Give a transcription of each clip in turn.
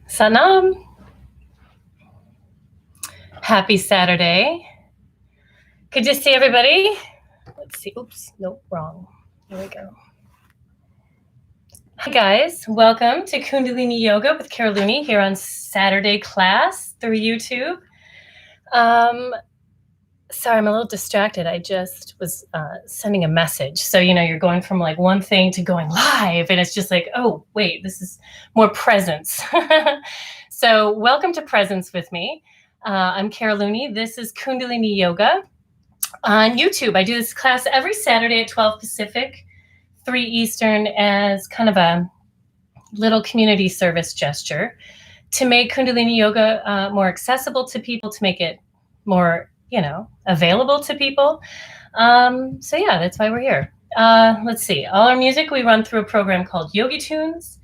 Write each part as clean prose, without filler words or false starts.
Sanam. Happy Saturday. Good to see everybody. Let's see. Oops, nope, wrong. Here we go. Hi guys, welcome to Kundalini Yoga with Karaluni here on Saturday class through YouTube. Sorry, I'm a little distracted. I just was sending a message. So, you're going from like one thing to going live and it's just like, oh, wait, this is more presence. So welcome to Presence with me. I'm Karaluni. This is Kundalini Yoga on YouTube. I do this class every Saturday at 12 Pacific, 3 Eastern as kind of a little community service gesture to make Kundalini Yoga more accessible to people, to make it more available to people. So yeah, that's why we're here. Let's see. All our music we run through a program called Yogi Tunes.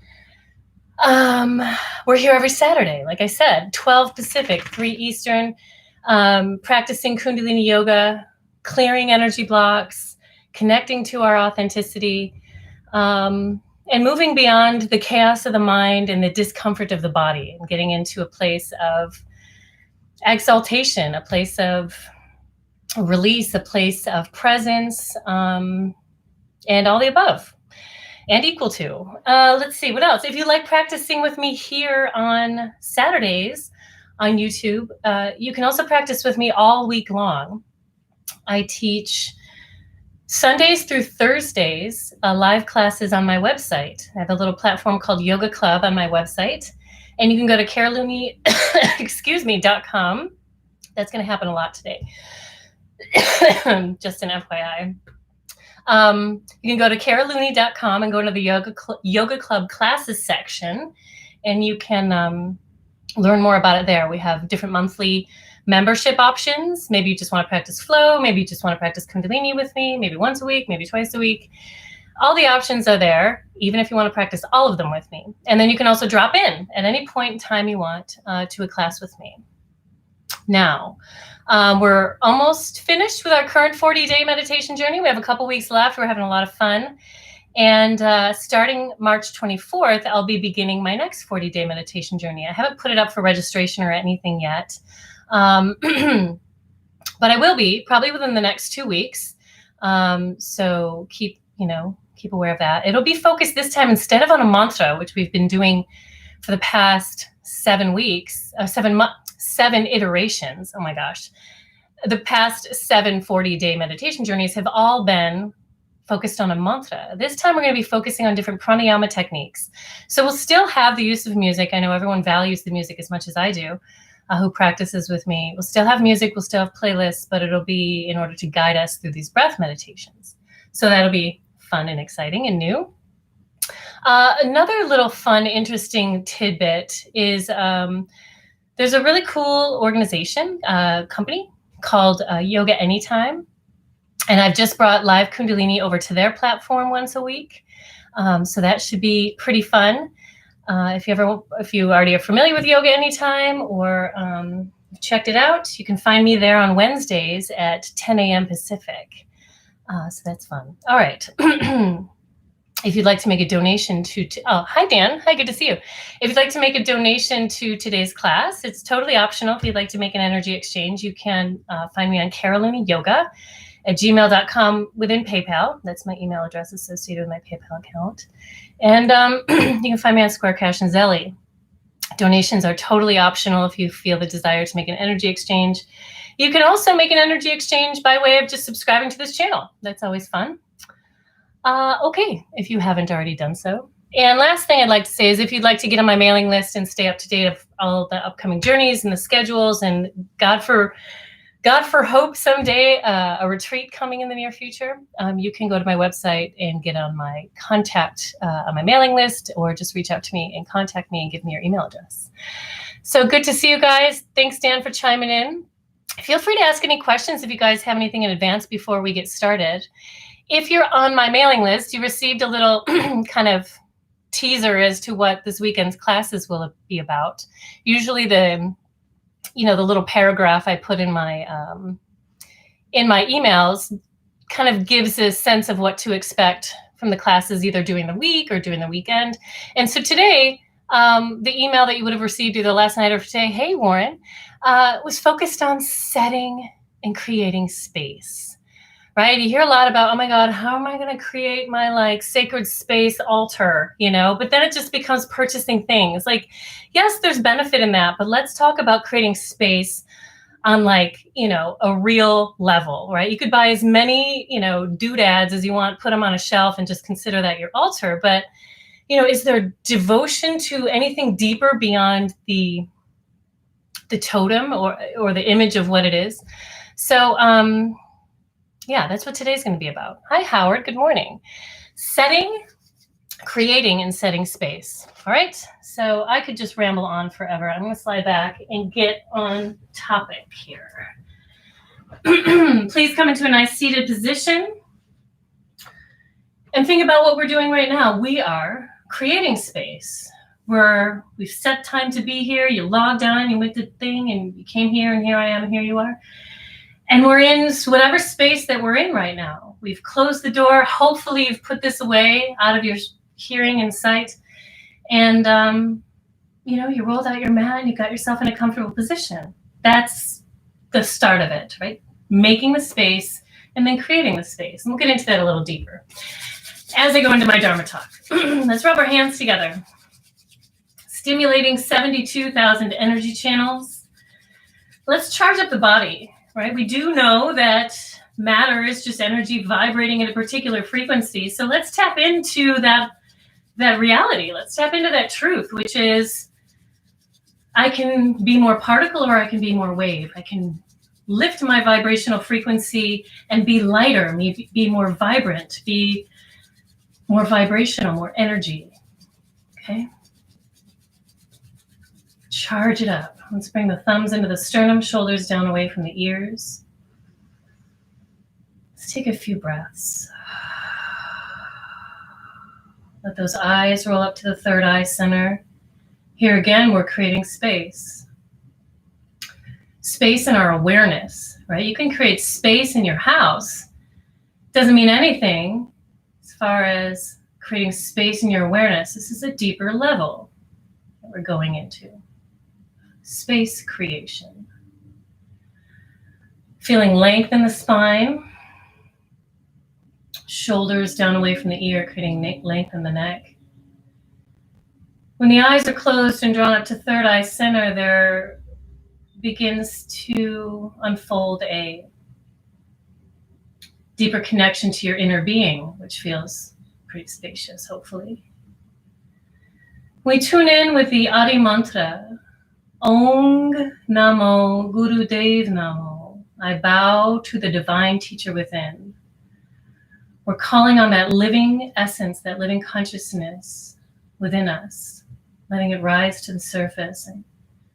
We're here every Saturday, like I said, 12 Pacific, 3 Eastern, practicing Kundalini Yoga, clearing energy blocks, connecting to our authenticity, and moving beyond the chaos of the mind and the discomfort of the body, and getting into a place of exaltation, a place of release, a place of presence, and all the above, and equal to. Let's see, what else? If you like practicing with me here on Saturdays on YouTube, you can also practice with me all week long. I teach Sundays through Thursdays, live classes on my website. I have a little platform called Yoga Club on my website. And you can go to karaluni.com. That's going to happen a lot today. Just an FYI. You can go to karaluni.com and go to the Yoga Club classes section, and you can learn more about it there. We have different monthly membership options. Maybe you just want to practice flow. Maybe you just want to practice Kundalini with me, maybe once a week, maybe twice a week. All the options are there, even if you want to practice all of them with me. And then you can also drop in at any point in time you want to a class with me. Now, we're almost finished with our current 40-day meditation journey. We have a couple weeks left. We're having a lot of fun. And starting March 24th, I'll be beginning my next 40-day meditation journey. I haven't put it up for registration or anything yet. But I will be probably within the next 2 weeks. So keep aware of that. It'll be focused this time instead of on a mantra, which we've been doing for the past 7 weeks, 7 iterations. Oh my gosh. The past 7 40-day meditation journeys have all been focused on a mantra. This time we're going to be focusing on different pranayama techniques. So we'll still have the use of music. I know everyone values the music as much as I do, who practices with me. We'll still have music, we'll still have playlists, but it'll be in order to guide us through these breath meditations. So that'll be fun and exciting and new. Another little fun, interesting tidbit is there's a really cool organization, company called Yoga Anytime. And I've just brought live Kundalini over to their platform once a week. So that should be pretty fun. If you already are familiar with Yoga Anytime or checked it out, you can find me there on Wednesdays at 10 a.m. Pacific. So that's fun. All right. If you'd like to make a donation hi Dan, hi, good to see you. If you'd like to make a donation to today's class, it's totally optional. If you'd like to make an energy exchange, you can find me on karaluniyoga@gmail.com within PayPal. That's my email address associated with my PayPal account. And you can find me on Square Cash and Zelly. Donations are totally optional if you feel the desire to make an energy exchange. You can also make an energy exchange by way of just subscribing to this channel. That's always fun. Okay, if you haven't already done so. And last thing I'd like to say is if you'd like to get on my mailing list and stay up to date of all the upcoming journeys and the schedules, and God for hope someday, a retreat coming in the near future, you can go to my website and get on my contact, on my mailing list, or just reach out to me and contact me and give me your email address. So good to see you guys. Thanks, Dan, for chiming in. Feel free to ask any questions if you guys have anything in advance before we get started. If you're on my mailing list, you received a little kind of teaser as to what this weekend's classes will be about. Usually the little paragraph I put in my emails kind of gives a sense of what to expect from the classes either during the week or during the weekend. And so today the email that you would have received either last night or today, hey, Warren, was focused on setting and creating space, right? You hear a lot about, oh my God, how am I going to create my like sacred space altar, you know? But then it just becomes purchasing things. Like, yes, there's benefit in that, but let's talk about creating space on like, you know, a real level, right? You could buy as many, you know, doodads as you want, put them on a shelf and just consider that your altar. But, you know, is there devotion to anything deeper beyond the totem or the image of what it is? So, yeah, that's what today's going to be about. Hi, Howard. Good morning. Creating and setting space. All right. So I could just ramble on forever. I'm going to slide back and get on topic here. Please come into a nice seated position and think about what we're doing right now. We are creating space. We've set time to be here. You logged on, you went to the thing, and you came here, and here I am, and here you are. And we're in whatever space that we're in right now. We've closed the door. Hopefully you've put this away out of your hearing and sight. And, you know, you rolled out your mat and you got yourself in a comfortable position. That's the start of it, right? Making the space and then creating the space. And we'll get into that a little deeper as I go into my Dharma talk. Let's rub our hands together. Stimulating 72,000 energy channels. Let's charge up the body. Right? We do know that matter is just energy vibrating at a particular frequency. So let's tap into that reality. Let's tap into that truth, which is I can be more particle or I can be more wave. I can lift my vibrational frequency and be lighter, be more vibrant, be more vibrational, more energy. Okay? Charge it up. Let's bring the thumbs into the sternum, shoulders down away from the ears. Let's take a few breaths. Let those eyes roll up to the third eye center. Here again, we're creating space. Space in our awareness, right? You can create space in your house. Doesn't mean anything as far as creating space in your awareness. This is a deeper level that we're going into. Space creation. Feeling length in the spine. Shoulders down away from the ear, creating length in the neck. When the eyes are closed and drawn up to third eye center, there begins to unfold a deeper connection to your inner being, which feels pretty spacious, hopefully. We tune in with the Adi mantra. Ong Namo Guru Dev Namo. I bow to the divine teacher within. We're calling on that living essence, that living consciousness within us, letting it rise to the surface and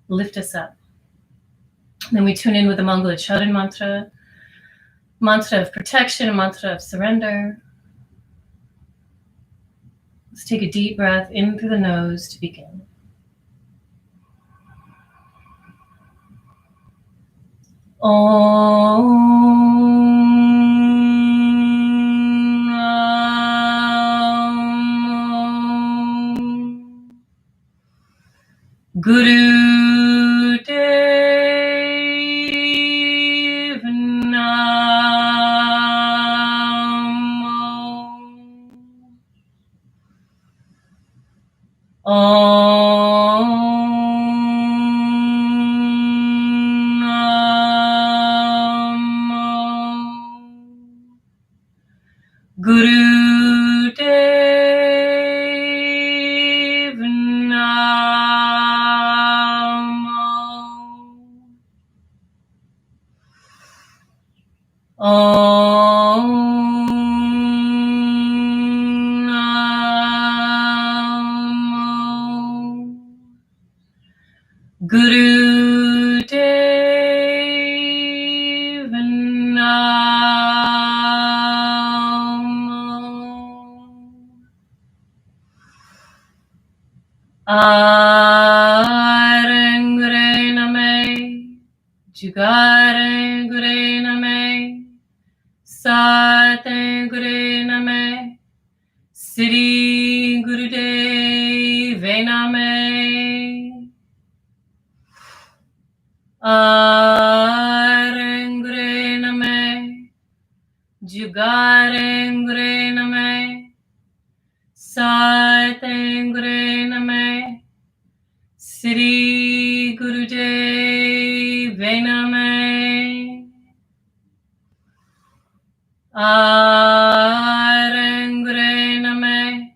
lift us up. And then we tune in with the Mangala Charan mantra, mantra of protection, a mantra of surrender. Let's take a deep breath in through the nose to begin. Guru Dev Namo. Guru Dev Namo. Om Namo. Guru Dev Arangre Name, Jugare Gure Name, Sate Gure Name, Siddhi Gurudev Name. Arengre name, Jugarengre name, Satengre name, Sri Gurudev name. Arengre name,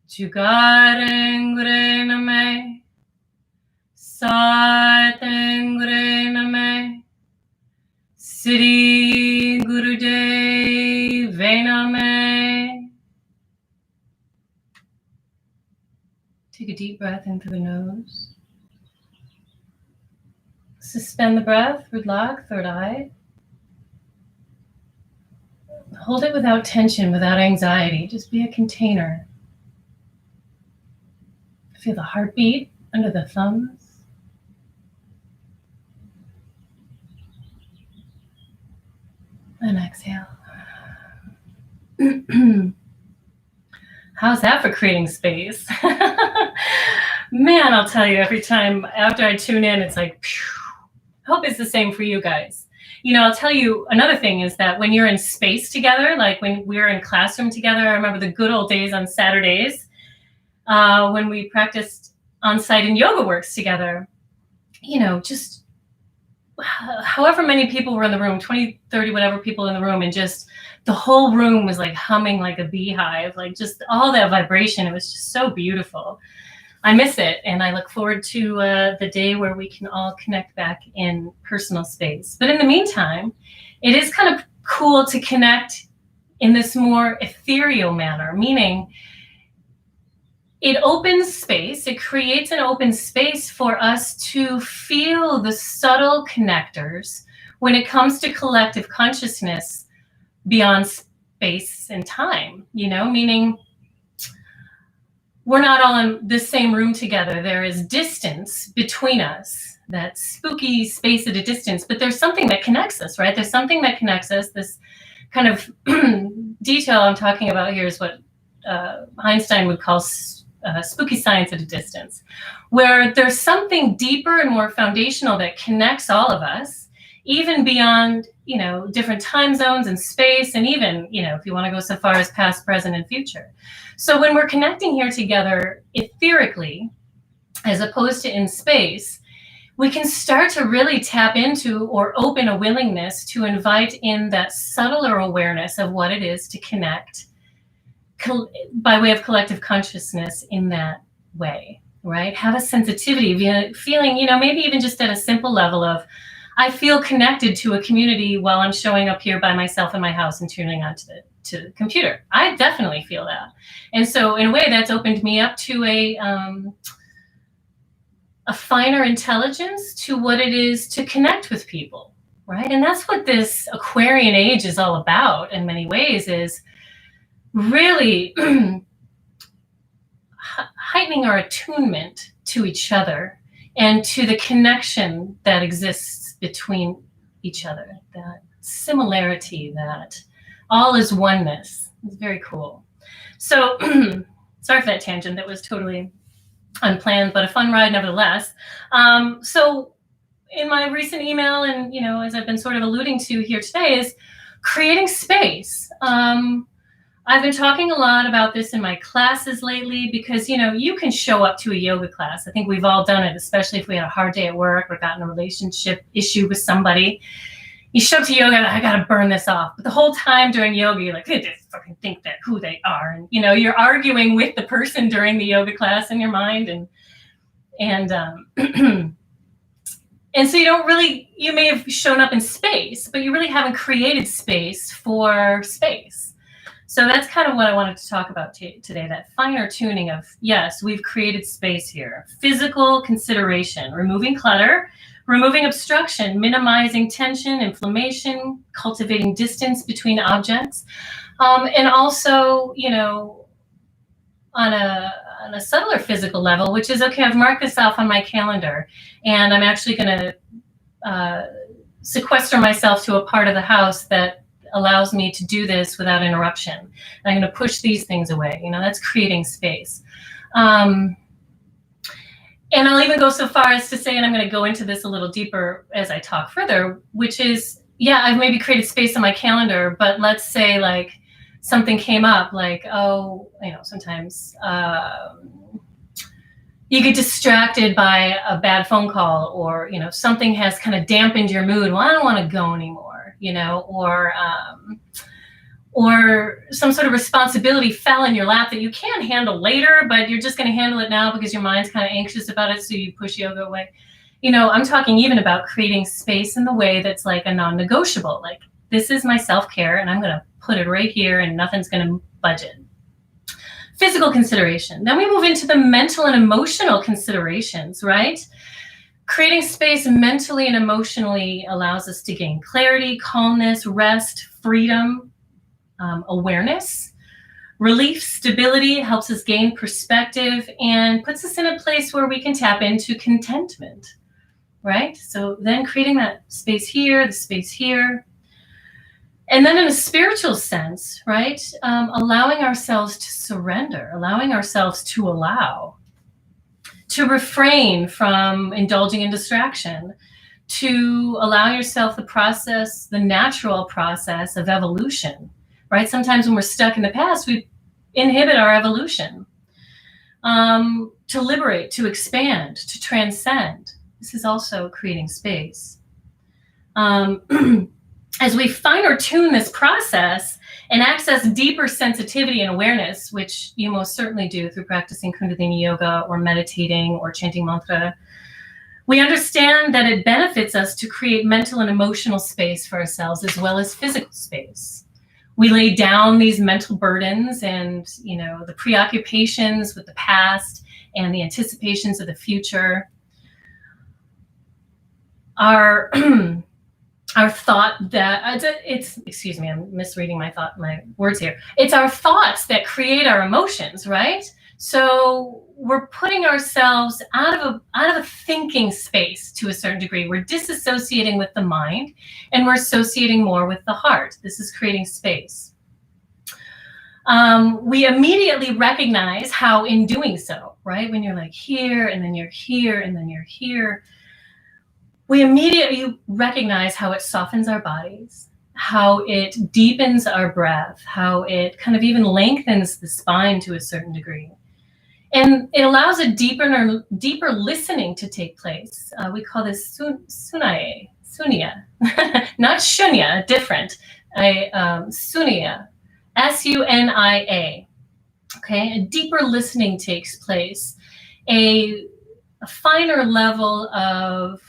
Jugarengre name, Satengre name, Sri Gurudev name. Take a deep breath in through the nose. Suspend the breath, relax, third eye. Hold it without tension, without anxiety. Just be a container. Feel the heartbeat under the thumbs. And exhale. How's that for creating space? Man, I'll tell you, every time after I tune in, it's like, phew. Hope it's the same for you guys. I'll tell you another thing is that when you're in space together, like when we're in classroom together, I remember the good old days on Saturdays when we practiced on-site in Yoga Works together, just however many people were in the room, 20, 30, whatever people in the room, and just the whole room was like humming like a beehive, like just all that vibration. It was just so beautiful. I miss it, and I look forward to the day where we can all connect back in personal space. But in the meantime, it is kind of cool to connect in this more ethereal manner, meaning it opens space, it creates an open space for us to feel the subtle connectors when it comes to collective consciousness beyond space and time, meaning we're not all in the same room together. There is distance between us, that spooky space at a distance, but there's something that connects us, right? There's something that connects us. This kind of detail I'm talking about here is what Einstein would call spooky science at a distance, where there's something deeper and more foundational that connects all of us, even beyond, different time zones and space, and even, if you want to go so far as past, present, and future. So when we're connecting here together etherically, as opposed to in space, we can start to really tap into or open a willingness to invite in that subtler awareness of what it is to connect by way of collective consciousness in that way, right? Have a sensitivity, feeling, maybe even just at a simple level of, I feel connected to a community while I'm showing up here by myself in my house and tuning on to the computer. I definitely feel that. And so in a way that's opened me up to a finer intelligence to what it is to connect with people, right? And that's what this Aquarian age is all about in many ways, is really heightening our attunement to each other and to the connection that exists between each other, that similarity, that all is oneness. It's very cool. So sorry for that tangent. That was totally unplanned, but a fun ride nevertheless. So in my recent email, and as I've been sort of alluding to here today, is creating space. I've been talking a lot about this in my classes lately because, you can show up to a yoga class. I think we've all done it, especially if we had a hard day at work or got in a relationship issue with somebody. You show up to yoga, I got to burn this off. But the whole time during yoga, you're like, they just fucking think that who they are. And, you're arguing with the person during the yoga class in your mind. And so you may have shown up in space, but you really haven't created space for space. So that's kind of what I wanted to talk about today, that finer tuning of, yes, we've created space here. Physical consideration, removing clutter, removing obstruction, minimizing tension, inflammation, cultivating distance between objects. And also, on a subtler physical level, which is, okay, I've marked this off on my calendar, and I'm actually going to sequester myself to a part of the house that allows me to do this without interruption. And I'm going to push these things away. That's creating space. And I'll even go so far as to say, and I'm going to go into this a little deeper as I talk further, which is, yeah, I've maybe created space on my calendar, but let's say like something came up, like, oh, sometimes you get distracted by a bad phone call, or, something has kind of dampened your mood. Well, I don't want to go anymore, or some sort of responsibility fell in your lap that you can handle later, but you're just going to handle it now because your mind's kind of anxious about it, so you push yoga away. I'm talking even about creating space in the way that's like a non-negotiable, like, this is my self-care and I'm going to put it right here and nothing's going to budge it. Physical consideration. Then we move into the mental and emotional considerations, right? Creating space mentally and emotionally allows us to gain clarity, calmness, rest, freedom, awareness. Relief, stability, helps us gain perspective and puts us in a place where we can tap into contentment, right? So then creating that space here, the space here. And then in a spiritual sense, right, allowing ourselves to surrender, allowing ourselves to allow, to refrain from indulging in distraction, to allow yourself the natural process of evolution, right? Sometimes when we're stuck in the past, we inhibit our evolution. To liberate, to expand, to transcend. This is also creating space. As we finer tune this process and access deeper sensitivity and awareness, which you most certainly do through practicing Kundalini yoga or meditating or chanting mantra, we understand that it benefits us to create mental and emotional space for ourselves as well as physical space. We lay down these mental burdens and, the preoccupations with the past and the anticipations of the future. Our thought that excuse me, I'm misreading my words here. It's our thoughts that create our emotions, right? So we're putting ourselves out of a thinking space to a certain degree. We're disassociating with the mind and we're associating more with the heart. This is creating space. We immediately recognize how in doing so, right? When you're like here and then you're here and then you're here, we immediately recognize how it softens our bodies, how it deepens our breath, how it kind of even lengthens the spine to a certain degree. And it allows a deeper listening to take place. We call this sunya, not shunya, different. Sunya, S-U-N-I-A. Okay, a deeper listening takes place. A finer level of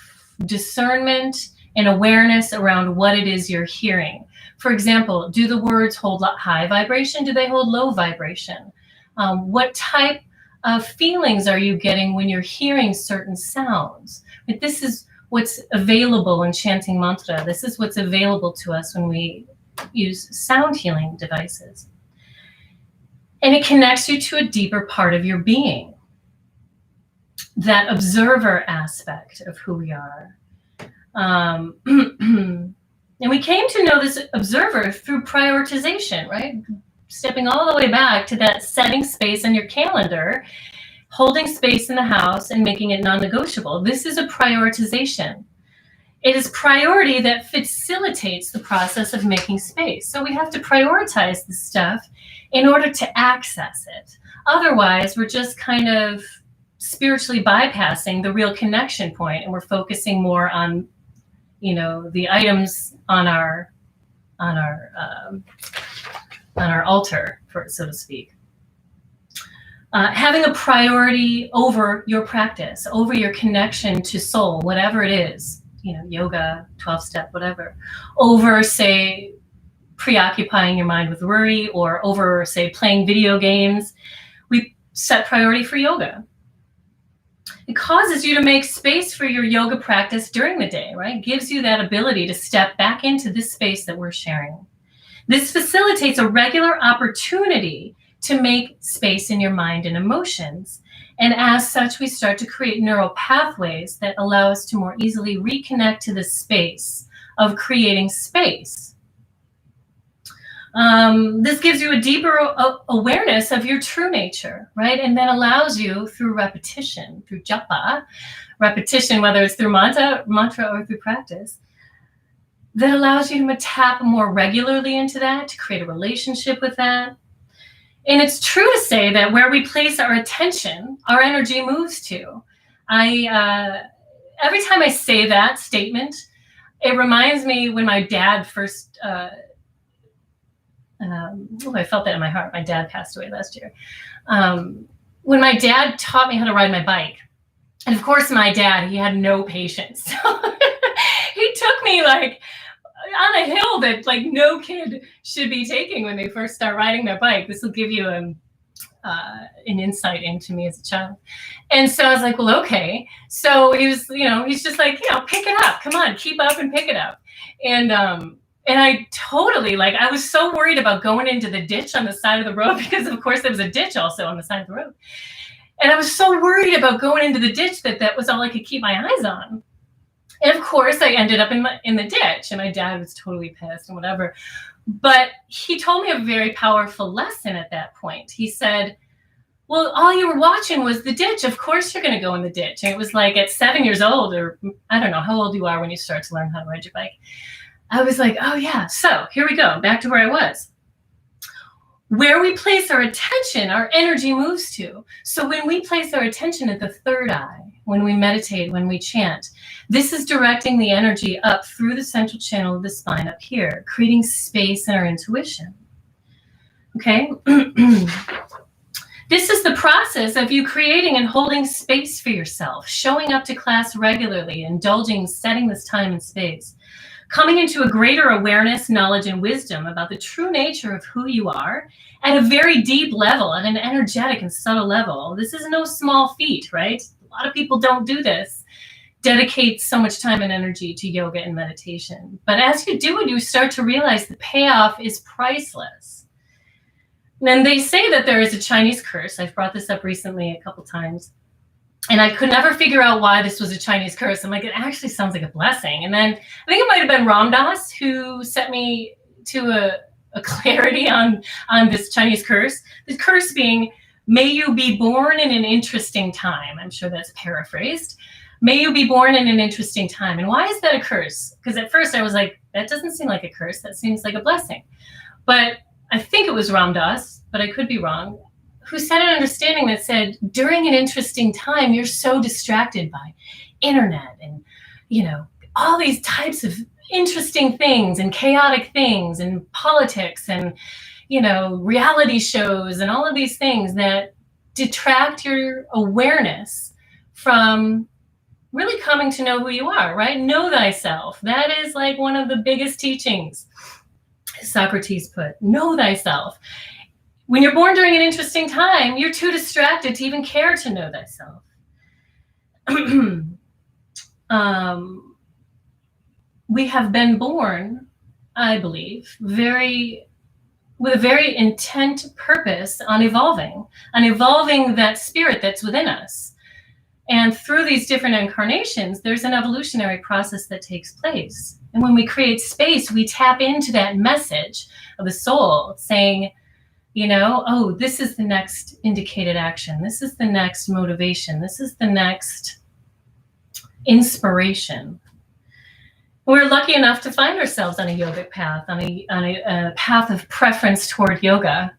discernment and awareness around what it is you're hearing. For example, do the words hold high vibration? Do they hold low vibration? What type of feelings are you getting when you're hearing certain sounds? But this is what's available in chanting mantra. This is what's available to us when we use sound healing devices. And it connects you to a deeper part of your being. That observer aspect of who we are. And we came to know this observer through prioritization, right? Stepping all the way back to that setting space on your calendar, holding space in the house and making it non-negotiable. This is a prioritization. It is priority that facilitates the process of making space. So we have to prioritize this stuff in order to access it. Otherwise, we're just kind of spiritually bypassing the real connection point, and we're focusing more on, the items on our altar, so to speak. Having a priority over your practice, over your connection to soul, whatever it is, yoga, 12-step, whatever, over, say, preoccupying your mind with worry, or over, say, playing video games. We set priority for yoga. It causes you to make space for your yoga practice during the day, right? Gives you that ability to step back into this space that we're sharing. This facilitates a regular opportunity to make space in your mind and emotions. And as such, we start to create neural pathways that allow us to more easily reconnect to the space of creating space. This gives you a deeper awareness of your true nature, right? And then allows you through repetition, through japa, repetition, whether it's through mantra or through practice, that allows you to tap more regularly into that, to create a relationship with that. And it's true to say that where we place our attention, our energy moves to. Every time I say that statement, it reminds me when my dad first, I felt that in my heart. My dad passed away last year. When my dad taught me how to ride my bike, and of course my dad, he had no patience. So he took me like on a hill that like no kid should be taking when they first start riding their bike. This will give you an insight into me as a child. And so I was like, well, okay. So he was, he's just like, pick it up. Come on, keep up and pick it up. And I totally, I was so worried about going into the ditch on the side of the road because, of course, there was a ditch also on the side of the road. And I was so worried about going into the ditch that was all I could keep my eyes on. And, of course, I ended up in the ditch, and my dad was totally pissed and whatever. But he told me a very powerful lesson at that point. He said, well, all you were watching was the ditch. Of course you're going to go in the ditch. And it was like at 7 years old, or I don't know how old you are when you start to learn how to ride your bike. I was like, oh, yeah. So here we go. Back to where I was. Where we place our attention, our energy moves to. So when we place our attention at the third eye, when we meditate, when we chant, this is directing the energy up through the central channel of the spine up here, creating space in our intuition. Okay? This is the process of you creating and holding space for yourself, showing up to class regularly, indulging, setting this time and space, coming into a greater awareness, knowledge, and wisdom about the true nature of who you are at a very deep level, at an energetic and subtle level. This is no small feat, right? A lot of people don't do this, dedicate so much time and energy to yoga and meditation. But as you do it, you start to realize the payoff is priceless. And they say that there is a Chinese curse. I've brought this up recently a couple times. And I could never figure out why this was a Chinese curse. I'm like, it actually sounds like a blessing. And then I think it might have been Ram Dass who set me to a clarity on this Chinese curse. The curse being, may you be born in an interesting time. I'm sure that's paraphrased. May you be born in an interesting time. And why is that a curse? Because at first I was like, that doesn't seem like a curse. That seems like a blessing. But I think it was Ram Dass, but I could be wrong, who said an understanding that said, during an interesting time, you're so distracted by internet and, all these types of interesting things and chaotic things and politics and, reality shows and all of these things that detract your awareness from really coming to know who you are, right? Know thyself. That is like one of the biggest teachings. Socrates put, know thyself. When you're born during an interesting time, you're too distracted to even care to know thyself. We have been born, I believe, with a very intent purpose on evolving that spirit that's within us. And through these different incarnations, there's an evolutionary process that takes place. And when we create space, we tap into that message of the soul saying, oh, this is the next indicated action. This is the next motivation. This is the next inspiration. We're lucky enough to find ourselves on a yogic path, on a path of preference toward yoga.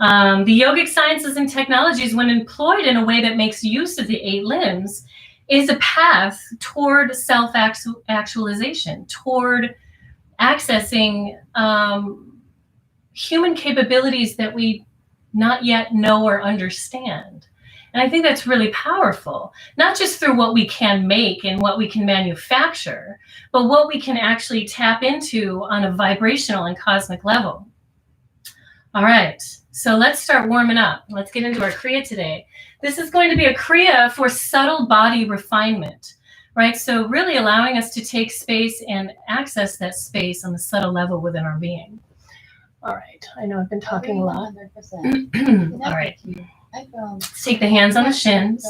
The yogic sciences and technologies, when employed in a way that makes use of the 8 limbs, is a path toward self-actualization, toward accessing human capabilities that we not yet know or understand. And I think that's really powerful, not just through what we can make and what we can manufacture, but what we can actually tap into on a vibrational and cosmic level. All right, so let's start warming up. Let's get into our Kriya today. This is going to be a Kriya for subtle body refinement, right? So really allowing us to take space and access that space on the subtle level within our being. All right, I know I've been talking a lot. All right, let's take the hands on the shins.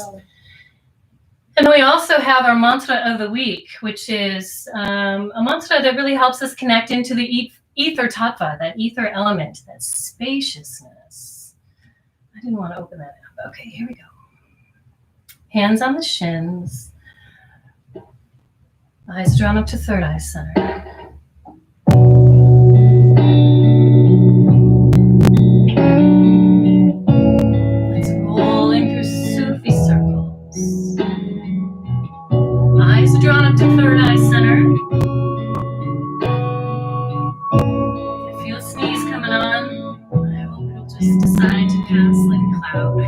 And we also have our mantra of the week, which is a mantra that really helps us connect into the ether tattva, that ether element, that spaciousness. I didn't want to open that up. Okay, here we go. Hands on the shins. Eyes drawn up to third eye center. Let's rolling through Sufi circles. Eyes drawn up to third eye center. I feel a sneeze coming on. I hope it'll just decide to pass like a cloud.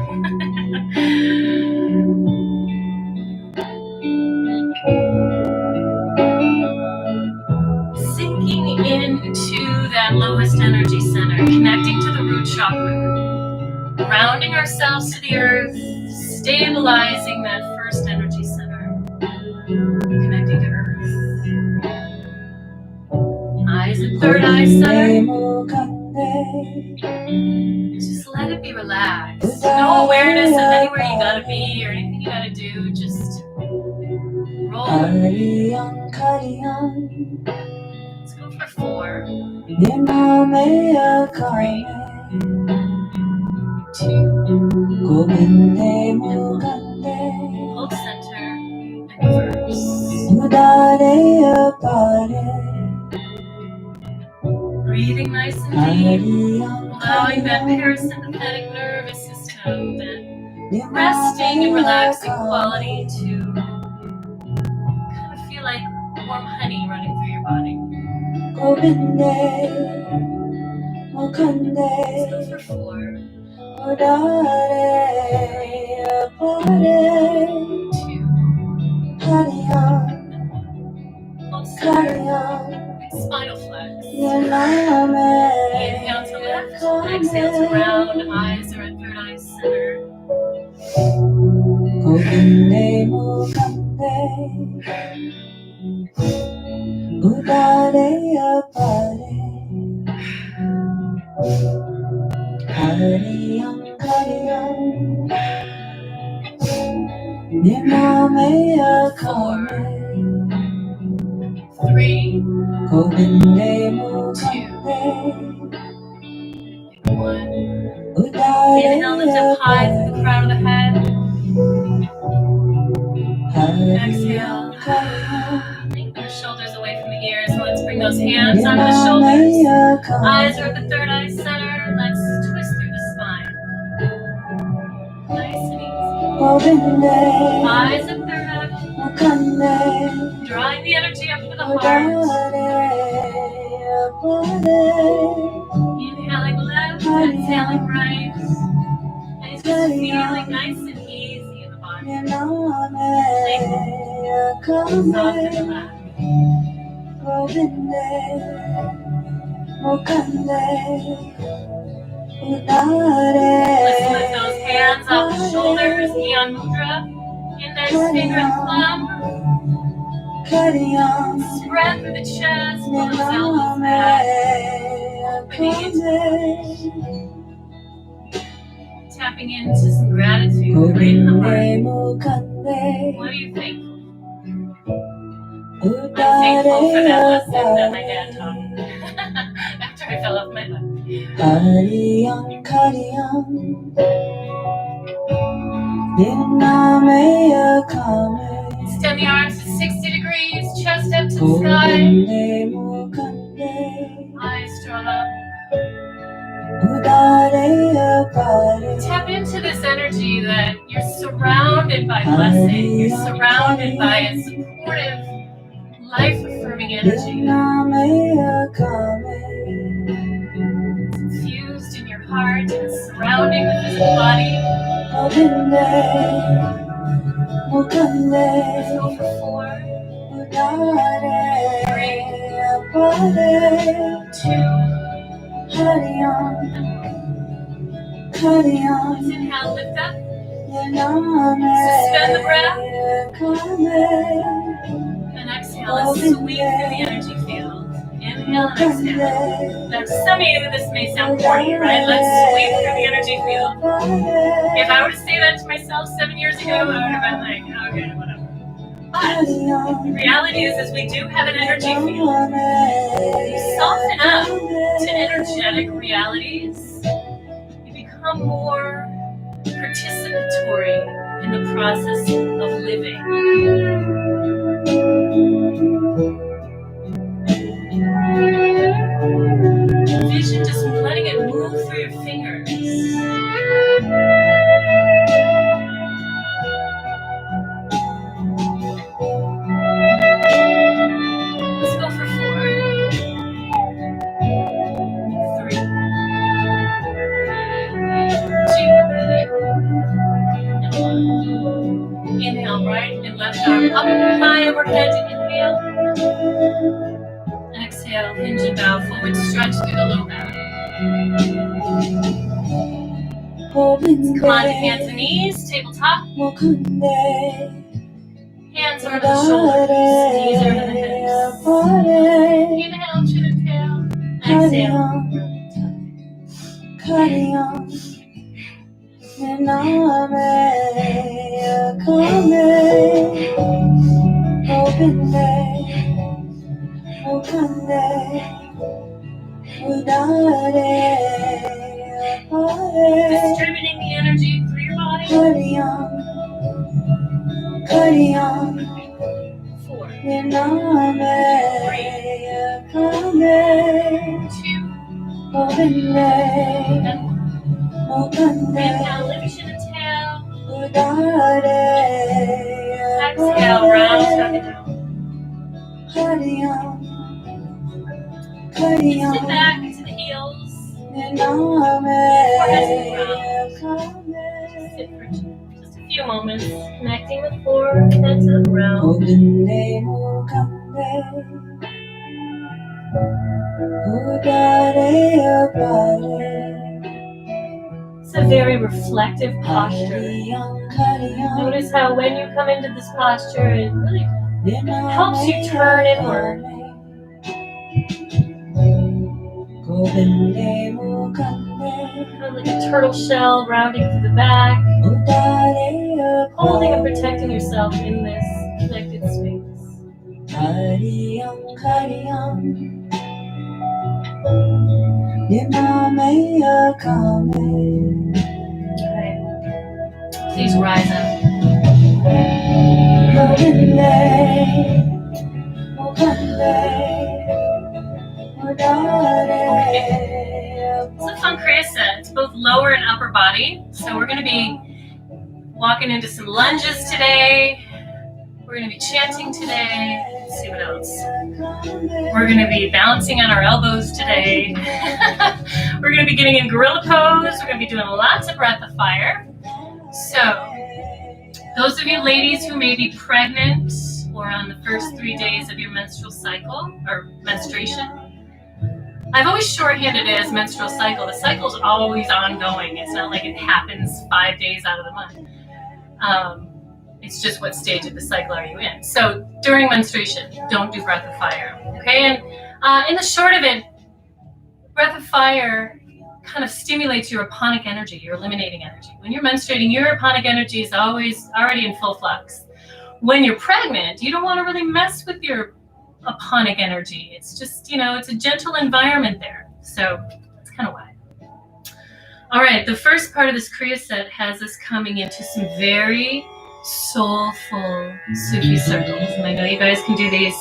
Sinking into that lowest energy center, connecting to the root chakra, grounding ourselves to the earth, stabilizing that first energy center, connecting to earth. Eyes at third eye center. Just let it be relaxed. No awareness of anywhere you gotta be or anything you gotta do. Just roll. Let's go for 4. 3, 2, hold center and reverse. Breathing nice and deep, allowing that parasympathetic nervous system, that resting and relaxing quality to kind of feel like warm honey running through your body. Let's go for 4. 2. Hold center. Spinal flex. Inhale to lift, exhale to round. Eyes are at third eye center. Four, 3, 2, 1. Inhale, lift up high through the crown of the head. Exhale. Lengthen the shoulders away from the ears. Let's bring those hands onto the shoulders. Eyes are at the third eye center. Let's twist through the spine. Nice and easy. Eyes at third eye. Drawing the energy up to the heart. Inhaling left, exhaling right. And it's just feeling nice and easy in the body. Soft and relaxed. Let's lift those hands off the shoulders, Neon Mudra, index finger and thumb. Spread through the chest, pull those elbows back, opening tapping into some gratitude right in the heart. What do you think? I'm thankful for that lesson that my dad taught me after I fell off my butt. Extend the arms to 60 degrees, chest up to the sky. Eyes drawn up. Tap into this energy that you're surrounded by blessing. You're surrounded by a supportive, life-affirming energy. It's infused in your heart and surrounding the physical body. Let's go for 4, 3, 2. Let's inhale, lift up. Suspend the breath. And exhale, let's sweep through the energy field. Inhale and exhale. Now, to some of you, this may sound corny, right? Let's sweep through the energy field. If I were to say that to myself 7 years ago, I would have been like, okay, whatever. But the reality is we do have an energy field. You soften up to energetic realities. You become more participatory in the process of living. Envision just letting it move through your fingers. Let's go for 4, 3, 2, and 1. Inhale, right and left arm up high overhead to inhale. Exhale, hinge and bow forward, stretch through the low back. Come on to hands and knees, tabletop. Hands are to the shoulders, knees are to the hips. Inhale to the tail. Exhale. Distributing the energy through your body. 4, 3, 2, and 1. Inhale, lift chin and tail. Exhale, round, tuck it down. Sit back into the heels. Forehead to the ground. Sit for just a few moments, connecting the forehead to the ground. It's a very reflective posture. Notice how when you come into this posture, it really helps you turn inward. Kind of like a turtle shell rounding through the back, holding and protecting yourself in this connected space. Okay. Please rise up. It's a fun Kriya set. It's both lower and upper body. So we're going to be walking into some lunges today. We're going to be chanting today. Let's see what else. We're going to be balancing on our elbows today. We're going to be getting in gorilla pose. We're going to be doing lots of breath of fire. So those of you ladies who may be pregnant or on the first 3 days of your menstrual cycle or menstruation, I've always shorthanded it as menstrual cycle. The cycle is always ongoing. It's not like it happens 5 days out of the month. It's just what stage of the cycle are you in. So during menstruation, don't do breath of fire. Okay, and in the short of it, breath of fire kind of stimulates your aponic energy, your eliminating energy. When you're menstruating, your aponic energy is always already in full flux. When you're pregnant, you don't want to really mess with your aponic energy. It's just, it's a gentle environment there. So that's kind of why. All right, the first part of this Kriya set has us coming into some very soulful Sufi circles. And I know you guys can do these.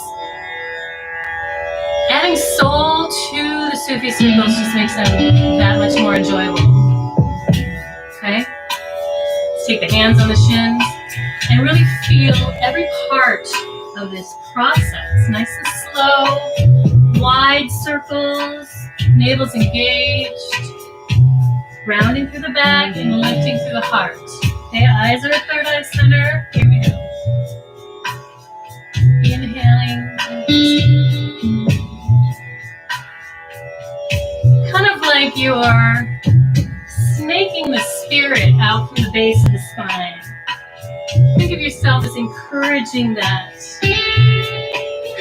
Adding soul to the Sufi circles just makes them that much more enjoyable. Okay? Let's take the hands on the shins and really feel every part of this process. Nice and slow, wide circles, navel's engaged, rounding through the back and lifting through the heart. Okay, eyes are at third eye center. Here we go. Inhaling. Kind of like you are snaking the spirit out from the base of the spine. Think of yourself as encouraging that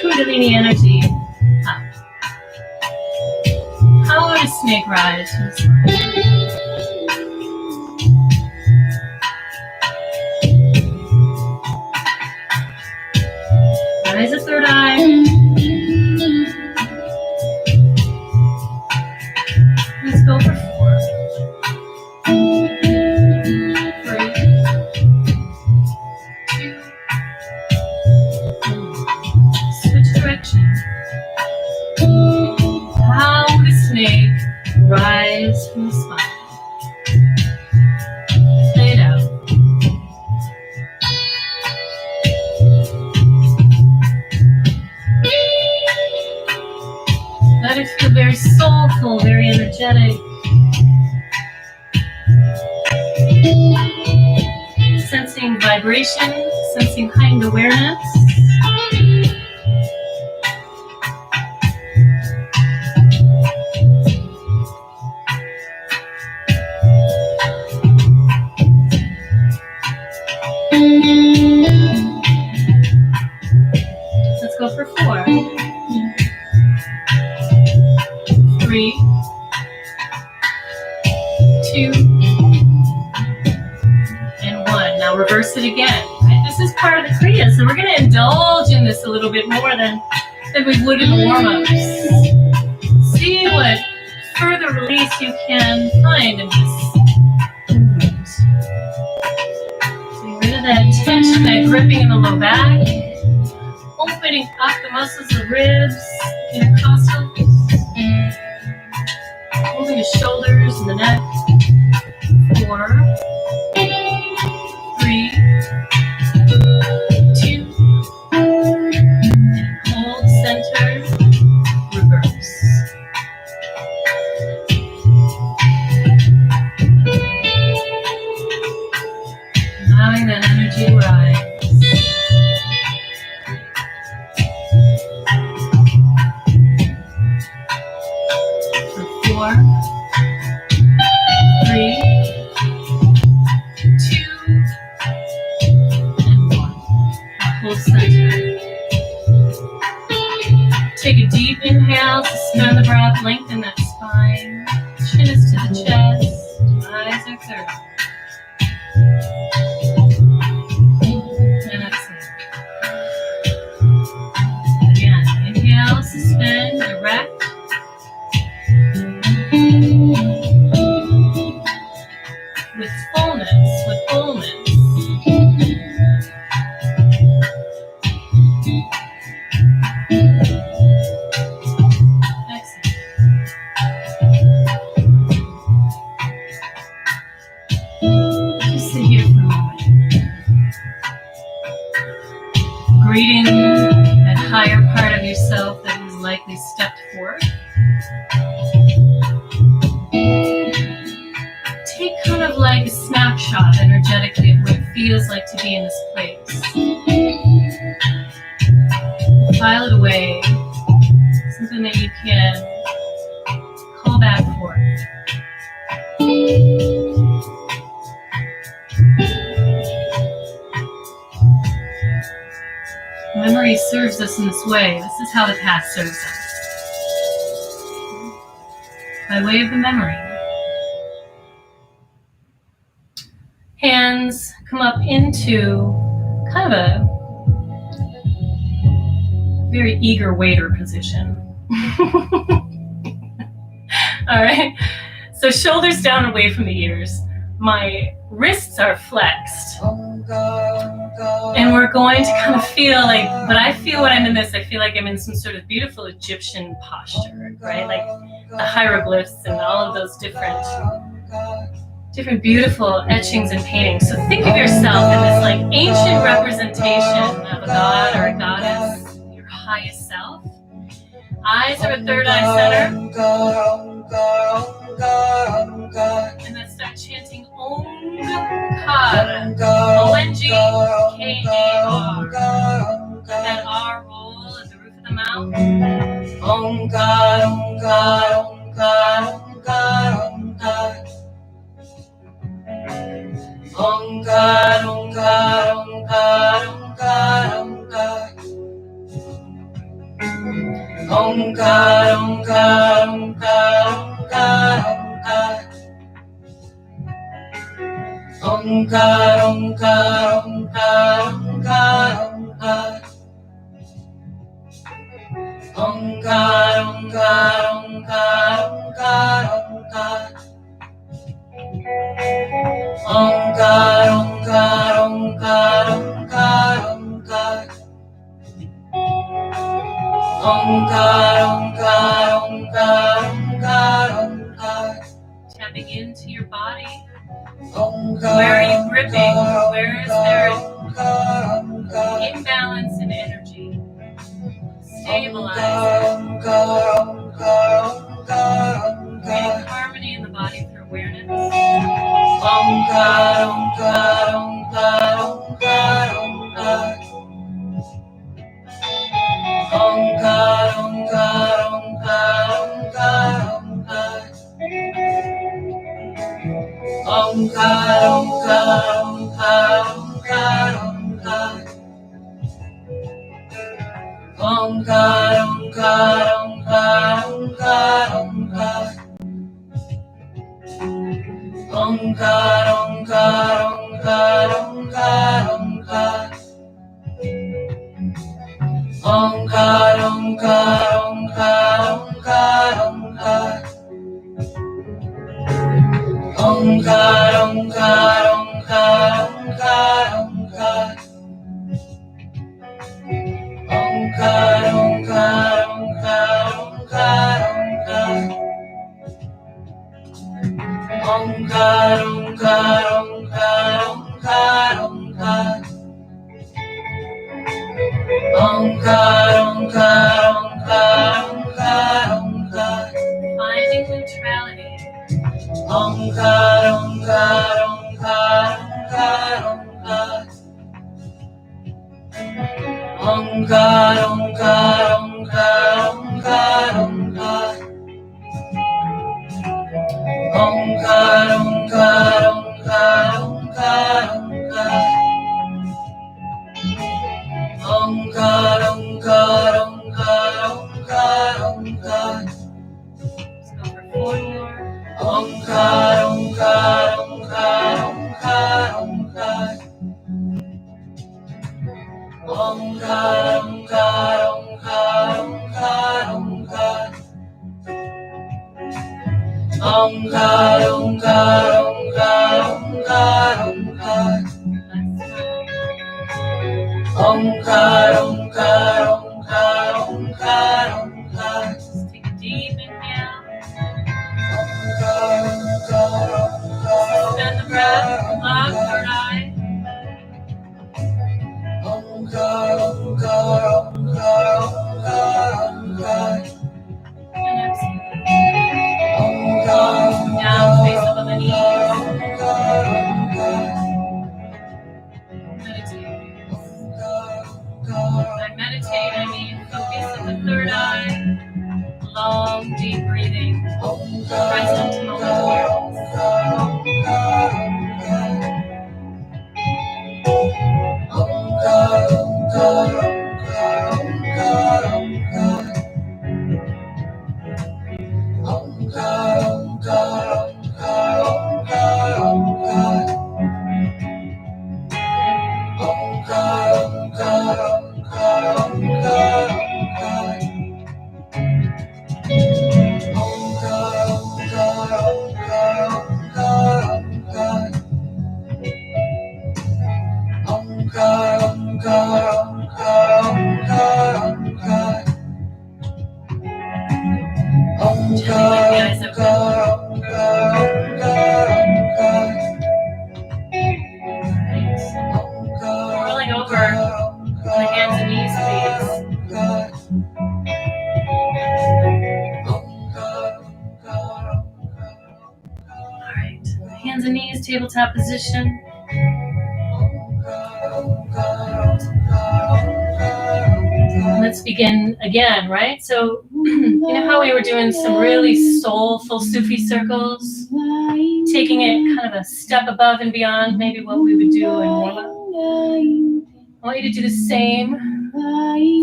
Kundalini energy up. How would a snake rise from the spine? Raise the third eye. Let's go for 4. 3, 2, and 1. Switch direction. How would a snake rise from the spine? Play it out. Let it feel very soulful, very energetic. Sensing vibration, sensing heightened awareness. Let's go for 4. 3, 2, and 1. Now reverse it again. Right? This is part of the Kriya, so we're going to indulge in this a little bit more than we would in the warm-ups. See what further release you can find in this movement. Get rid of that tension, that gripping in the low back. Opening up the muscles of the ribs, intercostals. Moving the shoulders and the neck. 4, 3, 2, and hold center, reverse. Allowing that energy to rise. For 4, 3, 2, and 1. Now hold center. Take a deep inhale to suspend the breath, lengthen that spine. Chin is to the chest, eyes are clear. And exhale. Again, inhale, suspend, direct. With fullness, with fullness. Exhale. Just sit here for a moment. Greeting that higher part of yourself that has likely stepped forth. Take kind of like a snapshot energetically of what it feels like to be in this place. File it away. Something that you can call back for. Memory serves us in this way. This is how the past serves us. By way of the memory. Hands come up into kind of a very eager waiter position. All right. So shoulders down away from the ears. My wrists are flexed. And we're going to kind of feel like, but I feel when I'm in this, I feel like I'm in some sort of beautiful Egyptian posture, right? Like the hieroglyphs and all of those different beautiful etchings and paintings. So think of yourself in this like ancient representation of a god or a goddess, your highest self. Eyes are a third eye center. And then start chanting Om-Kar. O-N-G-K-A-R. That R roll at the roof of the mouth. Om-Kar, Om-Kar, Om-Kar, Om-Kar, Om-Kar. Om-Kar, Om-Kar, Om-Kar, Om-Kar, Om-Kar. Om-Kar, Om-Kar, Om-Kar, Om-Kar, Om-Kar. Om-Kar, Om-Kar, Om-Kar, Om-Kar, Om-Kar. Tapping into your body. Where are you gripping? Where is there imbalance in energy? Stabilize. Creating harmony in the body through awareness. Finding neutrality. Just take a deep inhale. Suspend the breath. Lock third eye. And exhale. Down, face up on the knees. Meditate. By meditate, I mean focus on the third eye. Long, deep breathing. Present moment rolling over on the hands and knees, please. All right, hands and knees, tabletop position. Let's begin again, right? So, you know how we were doing some really soulful Sufi circles? Taking it kind of a step above and beyond maybe what we would do in warm-up. I want you to do the same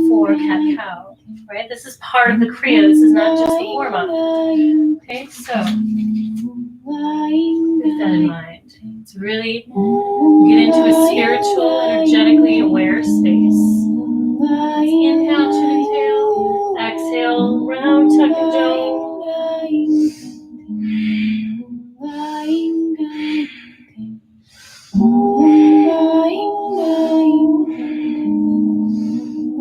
for cat-cow, right? This is part of the Kriya. This is not just the warm-up. Okay, so keep that in mind. It's really get into a spiritual, energetically aware space. Inhale, chin and tail. Exhale,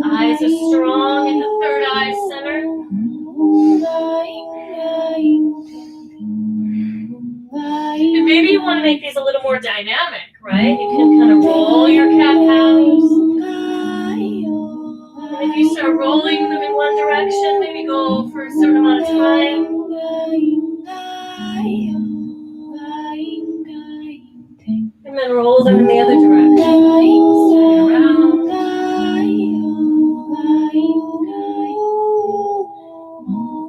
Eyes are strong in the third eye center. And maybe you want to make these a little more dynamic, right? You can kind of roll your cat-cows. And if you start rolling them in one direction, maybe go for a certain amount of time. And then roll them in the other direction. Spin around.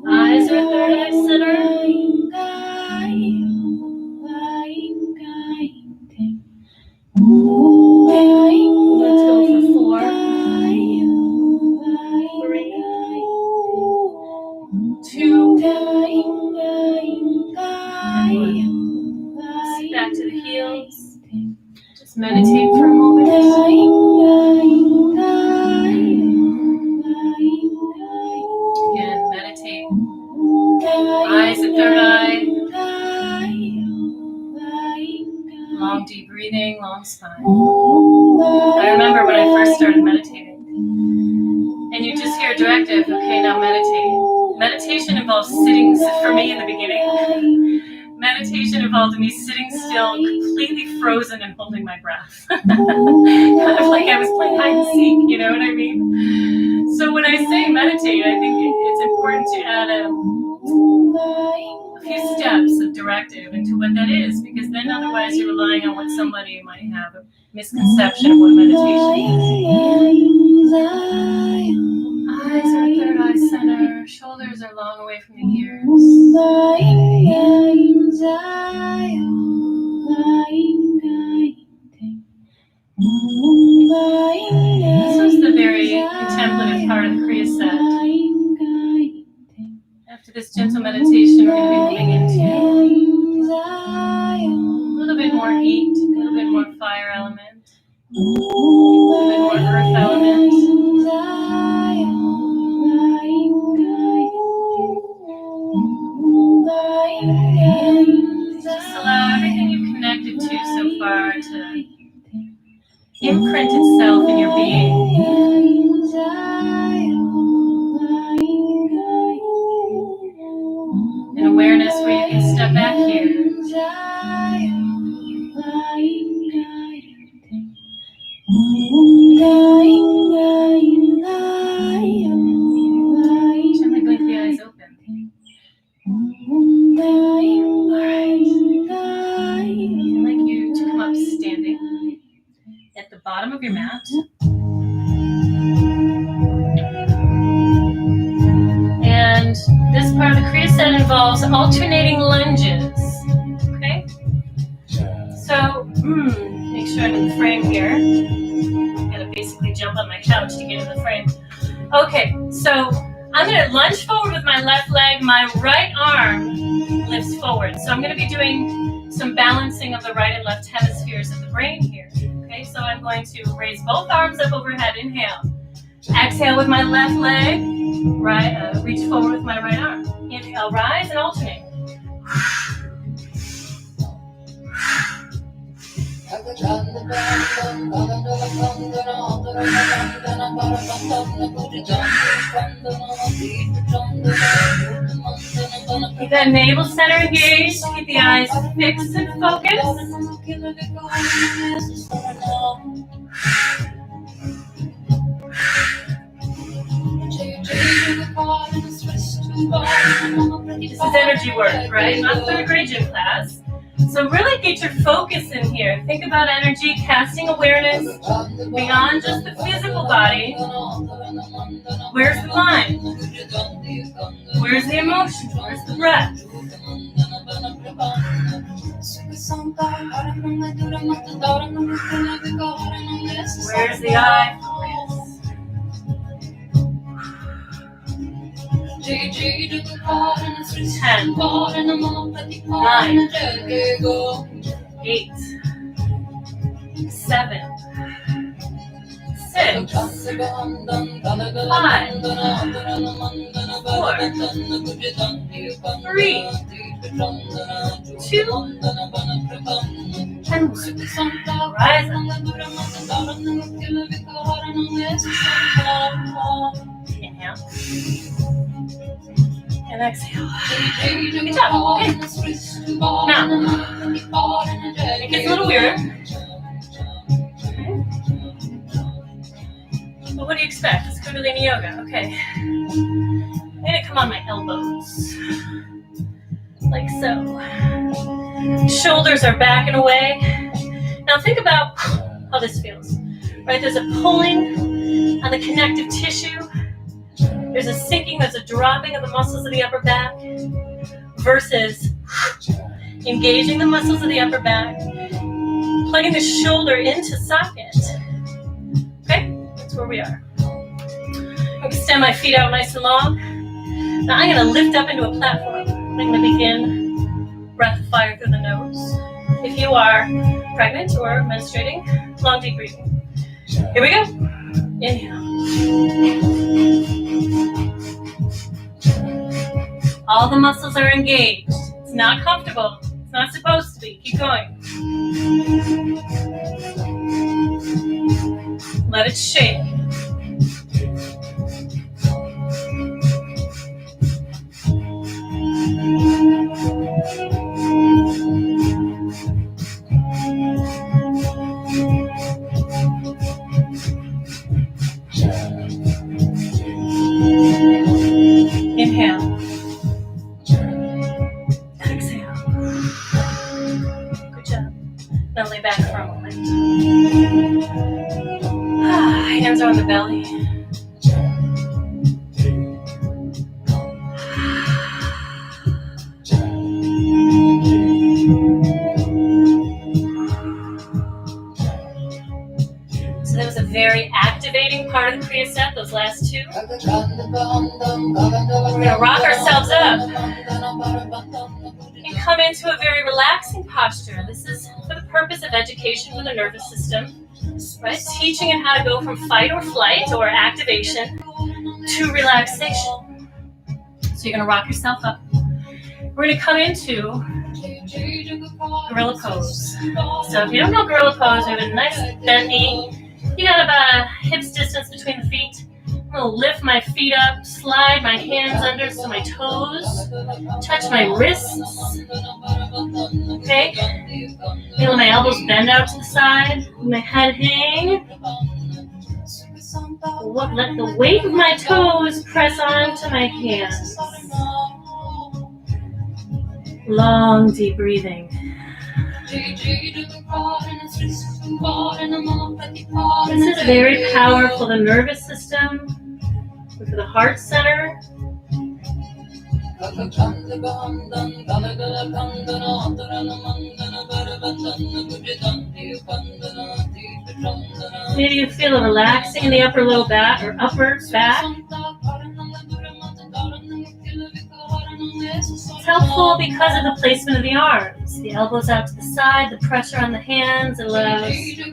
Eyes are third eye center. Let's go for 4, 3, 2, sit back to the heels. Just meditate for a moment. Again, meditate. Eyes at third eye. Long deep breathing, long spine. I remember when I first started meditating. And you just hear a directive, okay, now meditate. Meditation involves sitting, for me in the beginning, meditation involved me sitting still, completely frozen and holding my breath. Kind of like I was playing hide and seek, you know what I mean? So when I say meditate, I think it's important to add a few steps of directive into what that is, because then otherwise you're relying on what somebody might have a misconception of what meditation is. Eyes are third eye center, shoulders are long away from the ears. This was the very contemplative part of the Kriya set. After this gentle meditation, we're going to be moving into a little bit more heat, a little bit more fire element, a little bit more earth element. Just allow everything you've connected to so far to imprint itself in your being. An awareness where you can step back here. Gently blink the eyes open. Alright. I'd like you to come up standing at the bottom of your mat. And this part of the Kriya set involves alternating lunges. Okay? So, make sure I'm in the frame here. I'm going to basically jump on my couch to get in the frame. Okay, so I'm going to lunge forward with my left leg. My right arm lifts forward. So I'm going to be doing some balancing of the right and left hemispheres of the brain here. Okay, so I'm going to raise both arms up overhead. Inhale. Exhale with my left leg. Reach forward with my right arm. Inhale, rise and alternate. Keep that navel center engaged. Keep the eyes fixed and focused. This is energy work, right? Not third grade gym class. So really get your focus in here. Think about energy, casting awareness beyond just the physical body. Where's the mind? Where's the emotion? Where's the breath? Where's the eye? 10, 9, 8, 7, 6, 5, 4, 3, 2, and rise up. Inhale. And exhale. Good job. Okay. Now, it gets a little weirder. But what do you expect? It's Kundalini yoga. Okay. I'm going to come on my elbows. Like so. Shoulders are backing away. Now think about how this feels. Right? There's a pulling on the connective tissue. There's a sinking, there's a dropping of the muscles of the upper back versus engaging the muscles of the upper back, plugging the shoulder into socket. Okay, that's where we are. I'm extend my feet out nice and long. Now I'm going to lift up into a platform. I'm going to begin breath of fire through the nose. If you are pregnant or menstruating, long deep breathing. Here we go. Inhale. All the muscles are engaged. It's not comfortable. It's not supposed to be. Keep going. Let it shake. Inhale. Exhale. Good job. Now lay back for a moment. Hands are on the belly. So that was a very activating part of the Kriya set, those last two. We're going to rock ourselves up and come into a very relaxing posture. This is for the purpose of education for the nervous system, right? Teaching it how to go from fight or flight or activation to relaxation. So you're going to rock yourself up. We're going to come into gorilla pose. So if you don't know gorilla pose, we have a nice bent knee. You got about a hip's distance between the feet. I'm going to lift my feet up, slide my hands under so my toes touch my wrists. Okay? Feel my elbows bend out to the side, my head hang. Let the weight of my toes press onto my hands. Long, deep breathing. This is very powerful for the nervous system, for the heart center. Maybe you feel a relaxing in the upper low back or upper back. It's helpful because of the placement of the arms. The elbows out to the side, the pressure on the hands allows the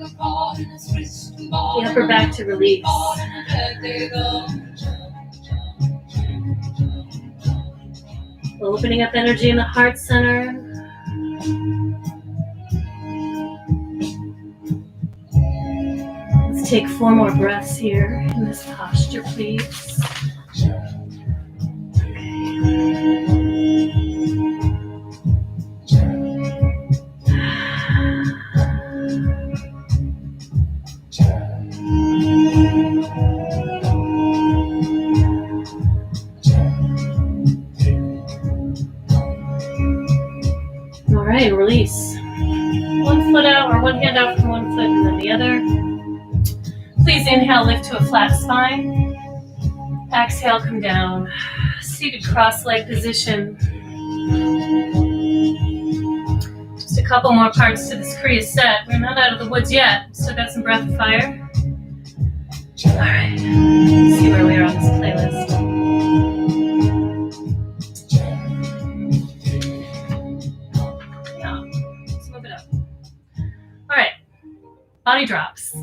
upper back to release. Opening up energy in the heart center. Let's take 4 more breaths here in this posture, please. All right, release. One foot out or one hand out from one foot and then the other. Please inhale, lift to a flat spine. Exhale, come down. Seated cross-leg position. Just a couple more parts to this Kriya set. We're not out of the woods yet. Still got some breath of fire. All right. Let's see where we are on this playlist. Yeah. Let's move it up. All right. Body drops.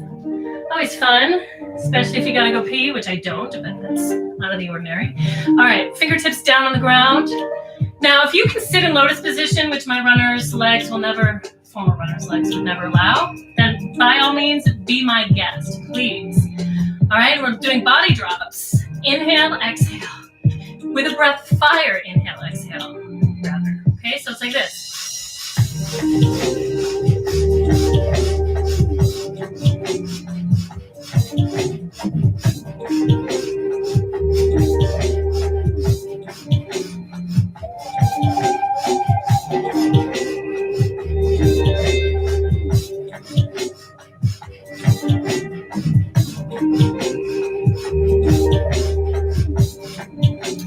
Always fun, especially if you gotta go pee, which I don't, but that's out of the ordinary. All right, fingertips down on the ground. Now, if you can sit in lotus position, which my runner's legs will never former runner's legs would never allow, then by all means, be my guest, please. All right, we're doing body drops. Inhale, exhale. With a breath of fire, inhale, exhale, rather. Okay, so it's like this.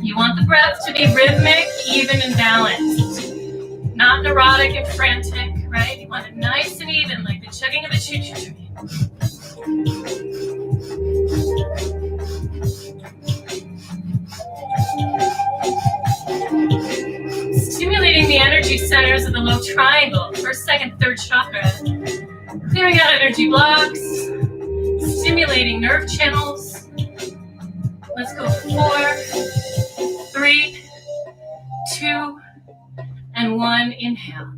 You want the breath to be rhythmic, even, and balanced. Not neurotic and frantic, right? You want it nice and even, like the chugging of a choo-choo train. Stimulating the energy centers of the low triangle, first, second, third chakra. Clearing out energy blocks. Stimulating nerve channels. Let's go for 4, 3, 2, and 1. Inhale.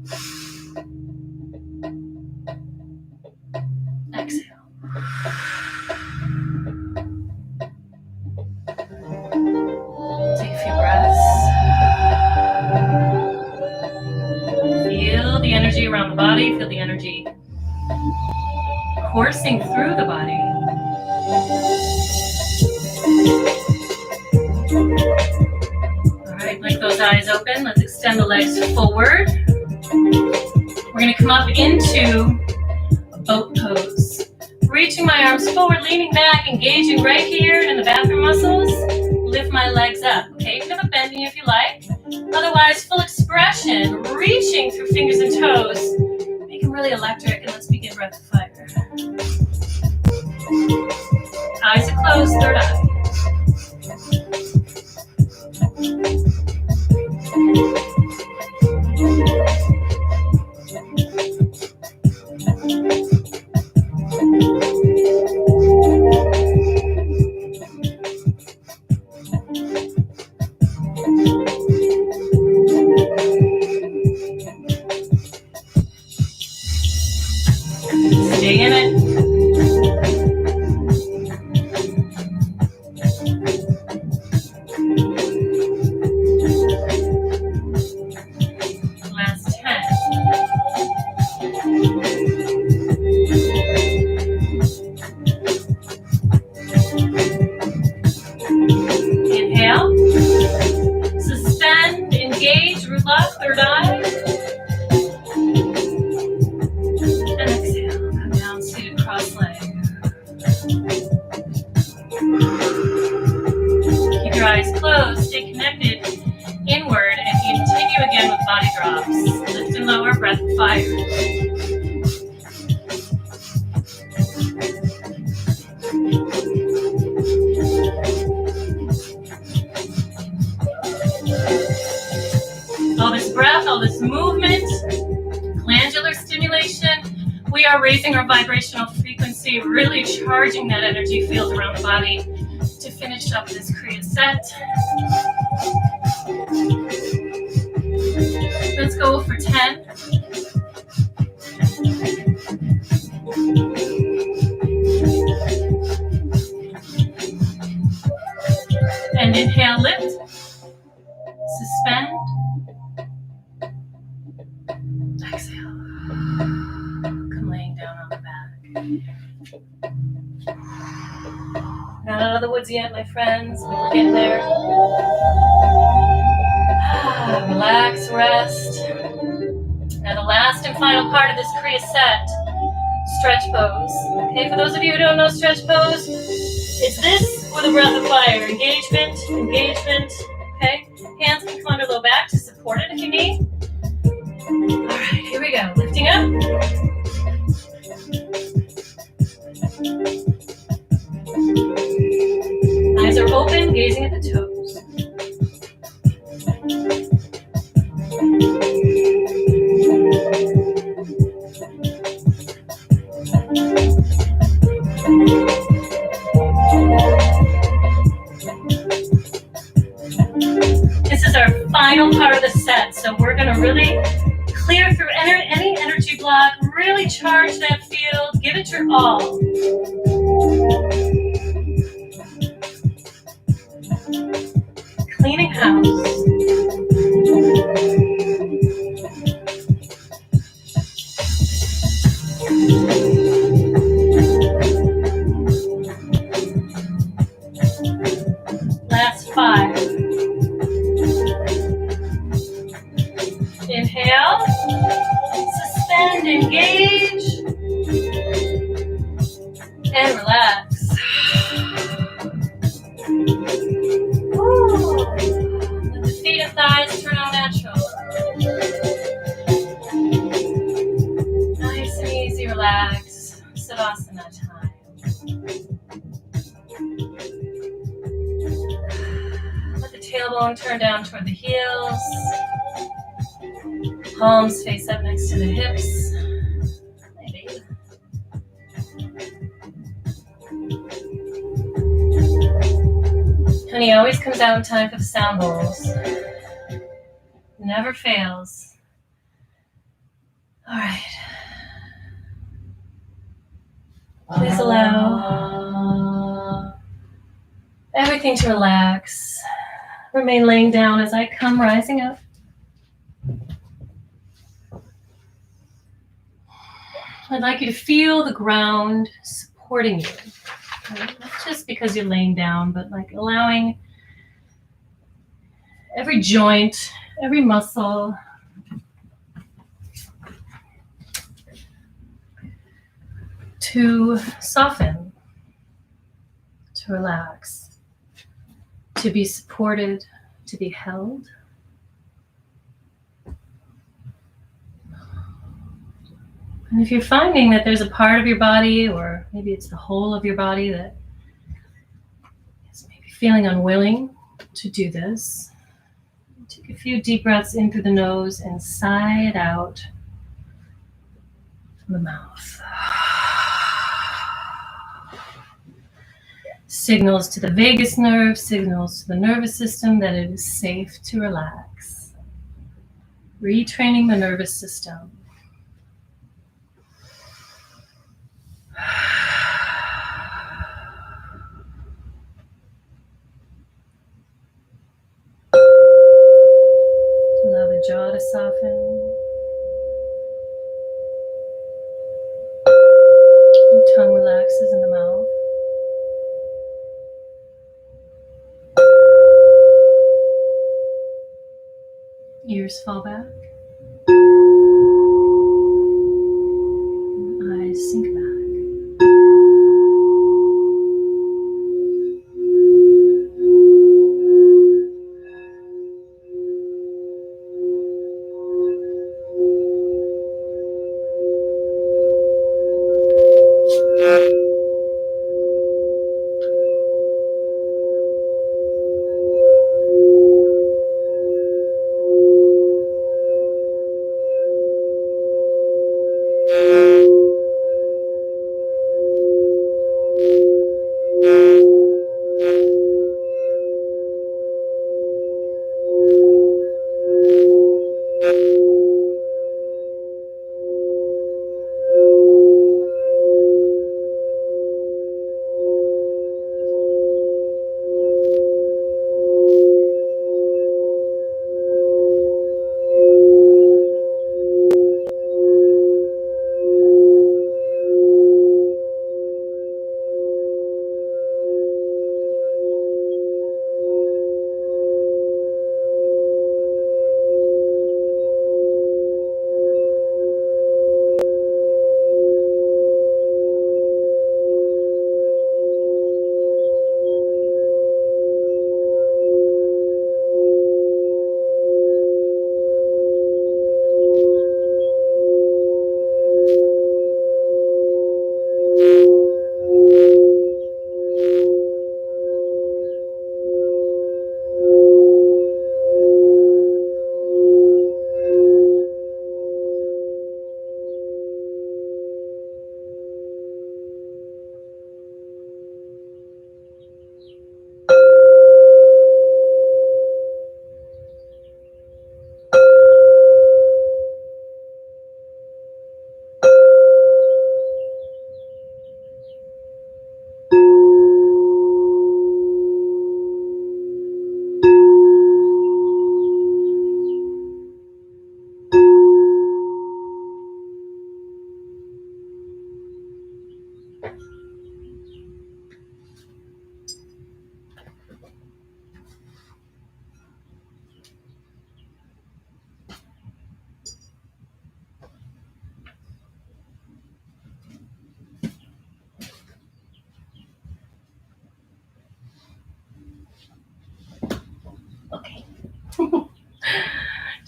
Exhale. Take a few breaths. Feel the energy around the body. Feel the energy coursing through the body. All right, blink those eyes open. Let's extend the legs forward. We're going to come up into a boat pose. Reaching my arms forward, leaning back, engaging right here in the bathroom muscles. Lift my legs up. Okay, you can have a bending if you like. Otherwise, full expression, reaching through fingers and toes. Make them really electric, and let's begin breath of fire. Eyes are closed, third eye. Stay in it. Raising our vibrational frequency, really charging that energy field around the body to finish up this Kriya set. Let's go for 10. And inhale, lift, suspend, exhale. Not out of the woods yet, my friends. We're getting there. Relax, rest. Now the last and final part of this Kriya set, stretch pose. Okay, for those of you who don't know stretch pose, it's this with a breath of fire. Engagement, engagement. Okay, hands can come under low back to support it if you need. All right, here we go. Lifting up. Eyes are open, gazing at the toes. This is our final part of the set, so we're going to really clear through any energy block. Really charge that field. Give it your all. Cleaning house. Last 5. Inhale. Suspend, engage, and relax. Ooh. Let the feet and thighs turn on natural. Nice and easy, relax. Savasana time. Let the tailbone turn down toward the heels. Palms face up next to the hips. Maybe. Honey always comes out in time for the sound bowls. Never fails. All right. Please allow everything to relax. Remain laying down as I come rising up. I'd like you to feel the ground supporting you. Not just because you're laying down, but like allowing every joint, every muscle to soften, to relax, to be supported, to be held. And if you're finding that there's a part of your body, or maybe it's the whole of your body that is maybe feeling unwilling to do this, take a few deep breaths in through the nose and sigh it out from the mouth. Signals to the vagus nerve, signals to the nervous system that it is safe to relax. Retraining the nervous system. Allow the jaw to soften. The tongue relaxes in the mouth. Ears fall back. Eyes sink back.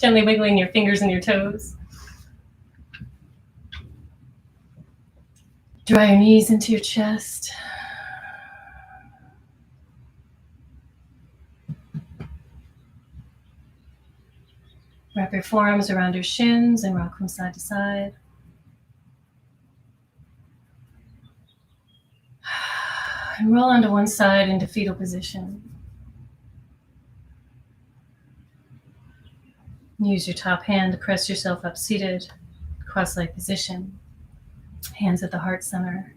Gently wiggling your fingers and your toes. Draw your knees into your chest. Wrap your forearms around your shins and rock from side to side. And roll onto one side into fetal position. Use your top hand to press yourself up seated, cross-leg position. Hands at the heart center.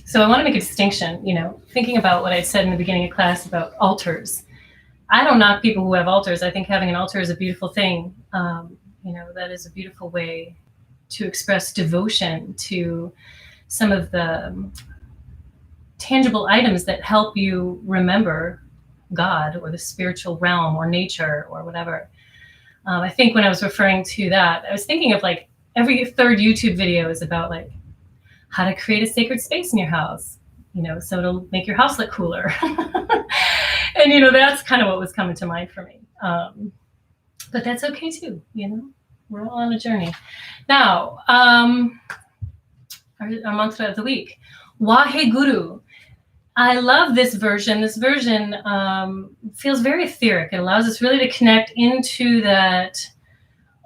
So I want to make a distinction, thinking about what I said in the beginning of class about altars. I don't knock people who have altars. I think having an altar is a beautiful thing. That is a beautiful way to express devotion to some of the tangible items that help you remember God or the spiritual realm or nature or whatever. I think when I was referring to that, I was thinking of like every third YouTube video is about like how to create a sacred space in your house, so it'll make your house look cooler. And, that's kind of what was coming to mind for me. But that's okay too, we're all on a journey. Now, our mantra of the week, Waheguru. I love this version. This version feels very etheric. It allows us really to connect into that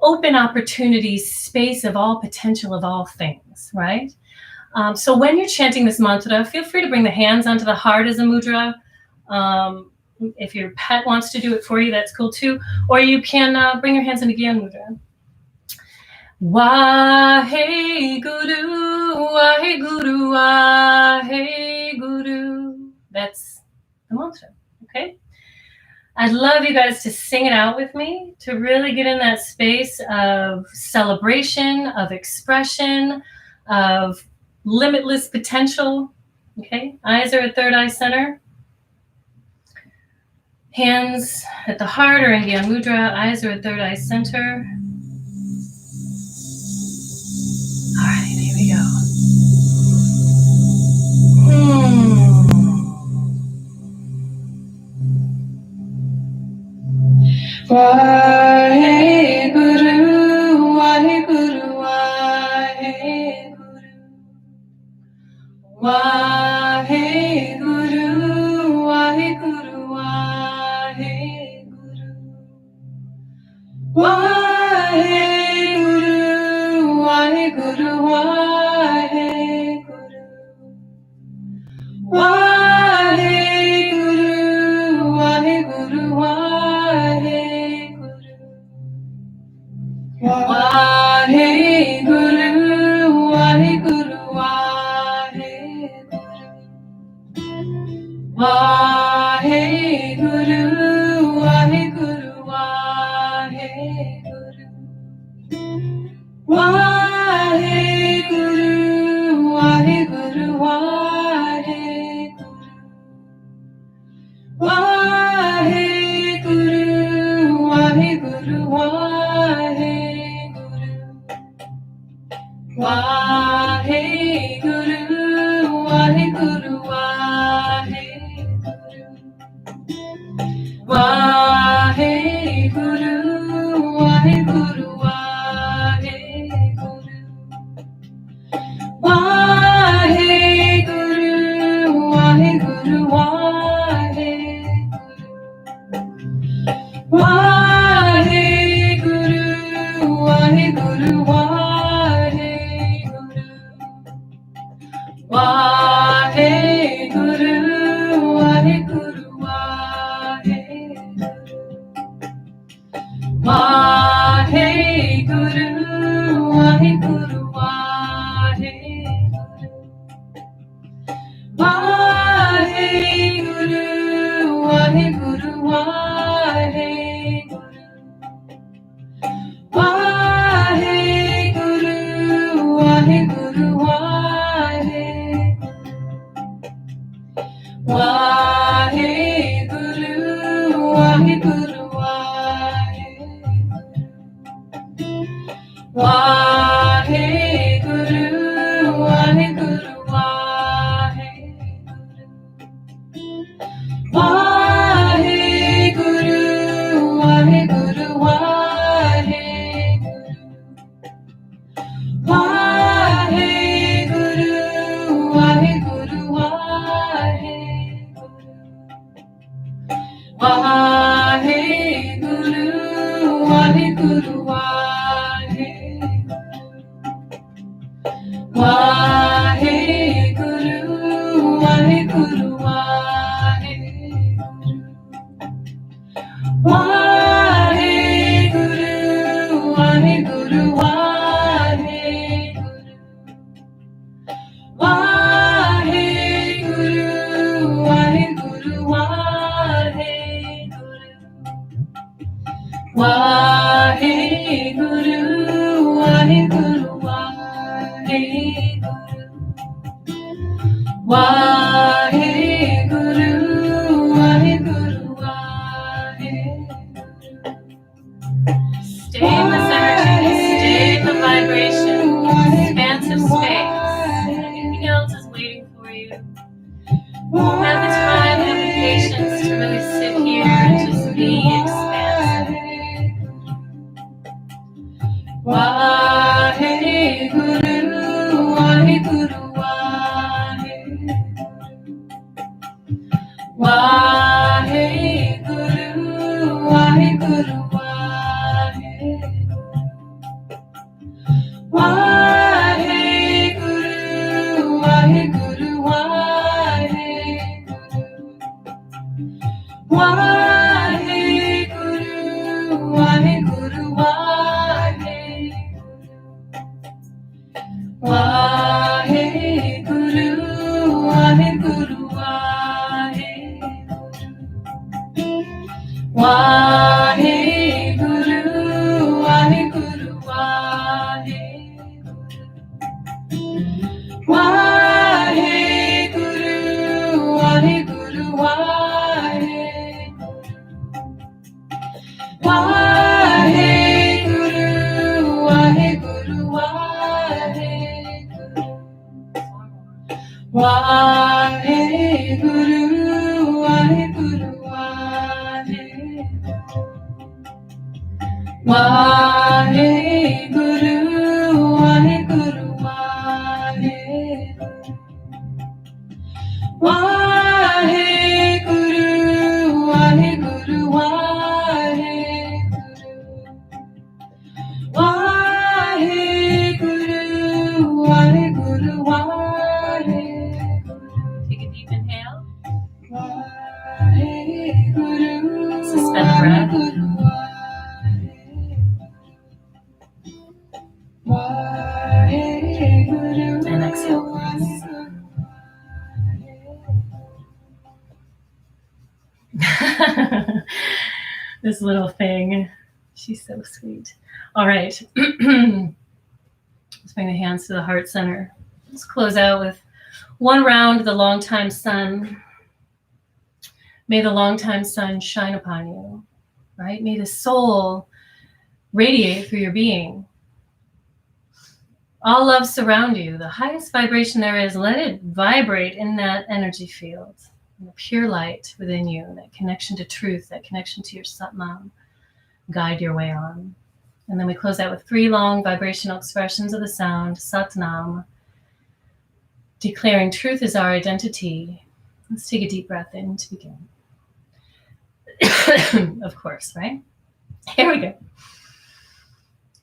open opportunity space of all potential of all things, right? So when you're chanting this mantra, feel free to bring the hands onto the heart as a mudra. If your pet wants to do it for you, that's cool too. Or you can bring your hands into Gyan mudra. Waheguru, Waheguru, Waheguru. That's the mantra, okay? I'd love you guys to sing it out with me, to really get in that space of celebration, of expression, of limitless potential, okay? Eyes are at third eye center. Hands at the heart or in Gyan mudra. Eyes are at third eye center. All right, here we go. Waheguru, Waheguru, Waheguru. Waheguru, Waheguru, Waheguru. Waheguru, Waheguru, Waheguru. Waheguru, Waheguru, Waheguru. Waheguru, Waheguru, Waheguru. Waheguru, Waheguru, Waheguru. Waheguru, Waheguru, Waheguru. Waheguru, Waheguru, Waheguru. Waheguru, Waheguru, Waheguru. Waheguru, Waheguru, Waheguru. Waheguru, Waheguru, Waheguru. Waheguru, Waheguru, Waheguru. Waheguru, Waheguru, Waheguru. Waheguru, Waheguru, Waheguru. Waheguru, Waheguru, Waheguru. Waheguru, Waheguru, Waheguru. Waheguru, Waheguru, Waheguru. Waheguru, Waheguru, Waheguru. Waheguru, Waheguru, Waheguru, Waheguru. Stay in this energy, stay in the vibration, expansive space. Anything else is waiting for you. Have the time, have the patience to really sit here and just be expansive. Waheguru, Waheguru, Waheguru. Waheguru, Waheguru, Waheguru. Waheguru, Waheguru, Waheguru. Waheguru, Waheguru, Waheguru. Waheguru, Waheguru, Waheguru. Waheguru, Waheguru, Waheguru. Waheguru, Waheguru, Waheguru. Waheguru, Waheguru, Waheguru. Waheguru, Waheguru, Waheguru. Waheguru, Waheguru, Waheguru. Waheguru, Waheguru, Waheguru. Waheguru, Waheguru, Waheguru. Take a deep inhale. Waheguru. Suspend the breath. And exhale, please. This little thing, she's so sweet. All right. Let's bring the hands to the heart center. Let's close out with one round of the long-time sun. May the long-time sun shine upon you, right? May the soul radiate through your being. All love surround you. The highest vibration there is, let it vibrate in that energy field. The pure light within you, that connection to truth, that connection to your Satnam, guide your way on. And then we close out with 3 long vibrational expressions of the sound, Satnam, declaring truth is our identity. Let's take a deep breath in to begin. Of course, right? Here we go.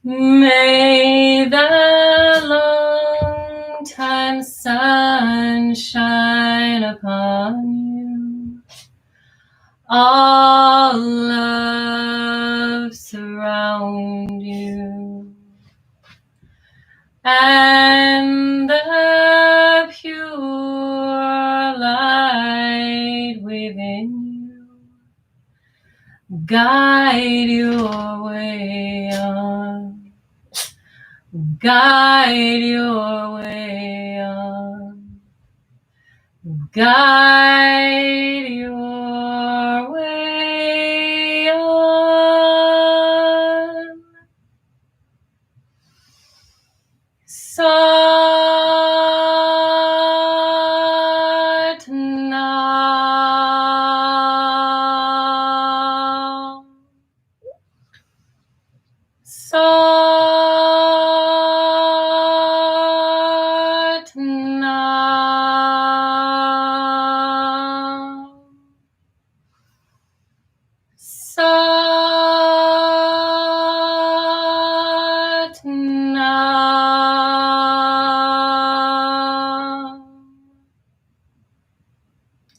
May the long-time sun shine upon you. All love surround you. And the pure light within you guide your way on. Guide your way on. Guide your way on. Satnam.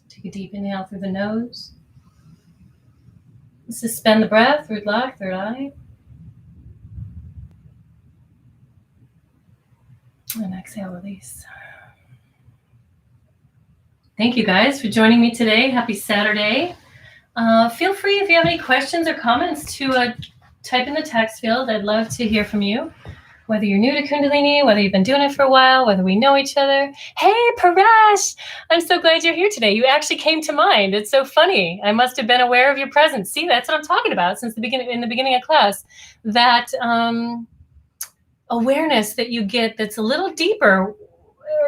Take a deep inhale through the nose. Suspend the breath, third eye. And exhale, release. Thank you guys for joining me today. Happy Saturday. Feel free, if you have any questions or comments, to type in the text field. I'd love to hear from you. whether you're new to Kundalini, whether you've been doing it for a while, whether we know each other. Hey, Paresh, I'm so glad you're here today. You actually came to mind. It's so funny. I must have been aware of your presence. See, that's what I'm talking about since the beginning of class. That awareness that you get that's a little deeper or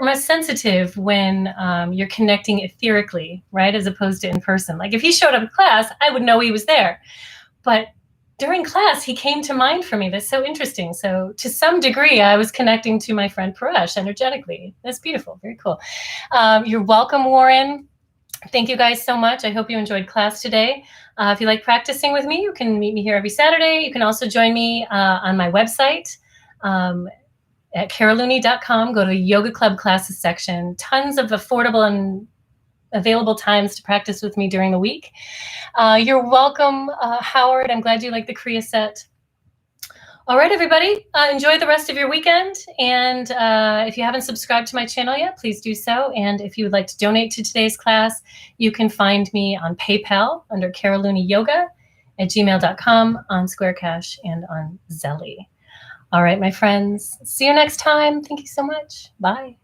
more sensitive when you're connecting etherically, right, as opposed to in person. Like if he showed up in class, I would know he was there. But during class, he came to mind for me. That's so interesting. So to some degree, I was connecting to my friend Paresh energetically. That's beautiful. Very cool. You're welcome, Warren. Thank you guys so much. I hope you enjoyed class today. If you like practicing with me, you can meet me here every Saturday. You can also join me on my website at caralooney.com. Go to the Yoga Club classes section. Tons of affordable and available times to practice with me during the week. You're welcome, Howard. I'm glad you like the Kriya set. All right, everybody, enjoy the rest of your weekend. And if you haven't subscribed to my channel yet, please do so. And if you would like to donate to today's class, you can find me on PayPal under caralooneyyoga@gmail.com, on Square Cash, and on Zelly. All right, my friends, see you next time. Thank you so much. Bye.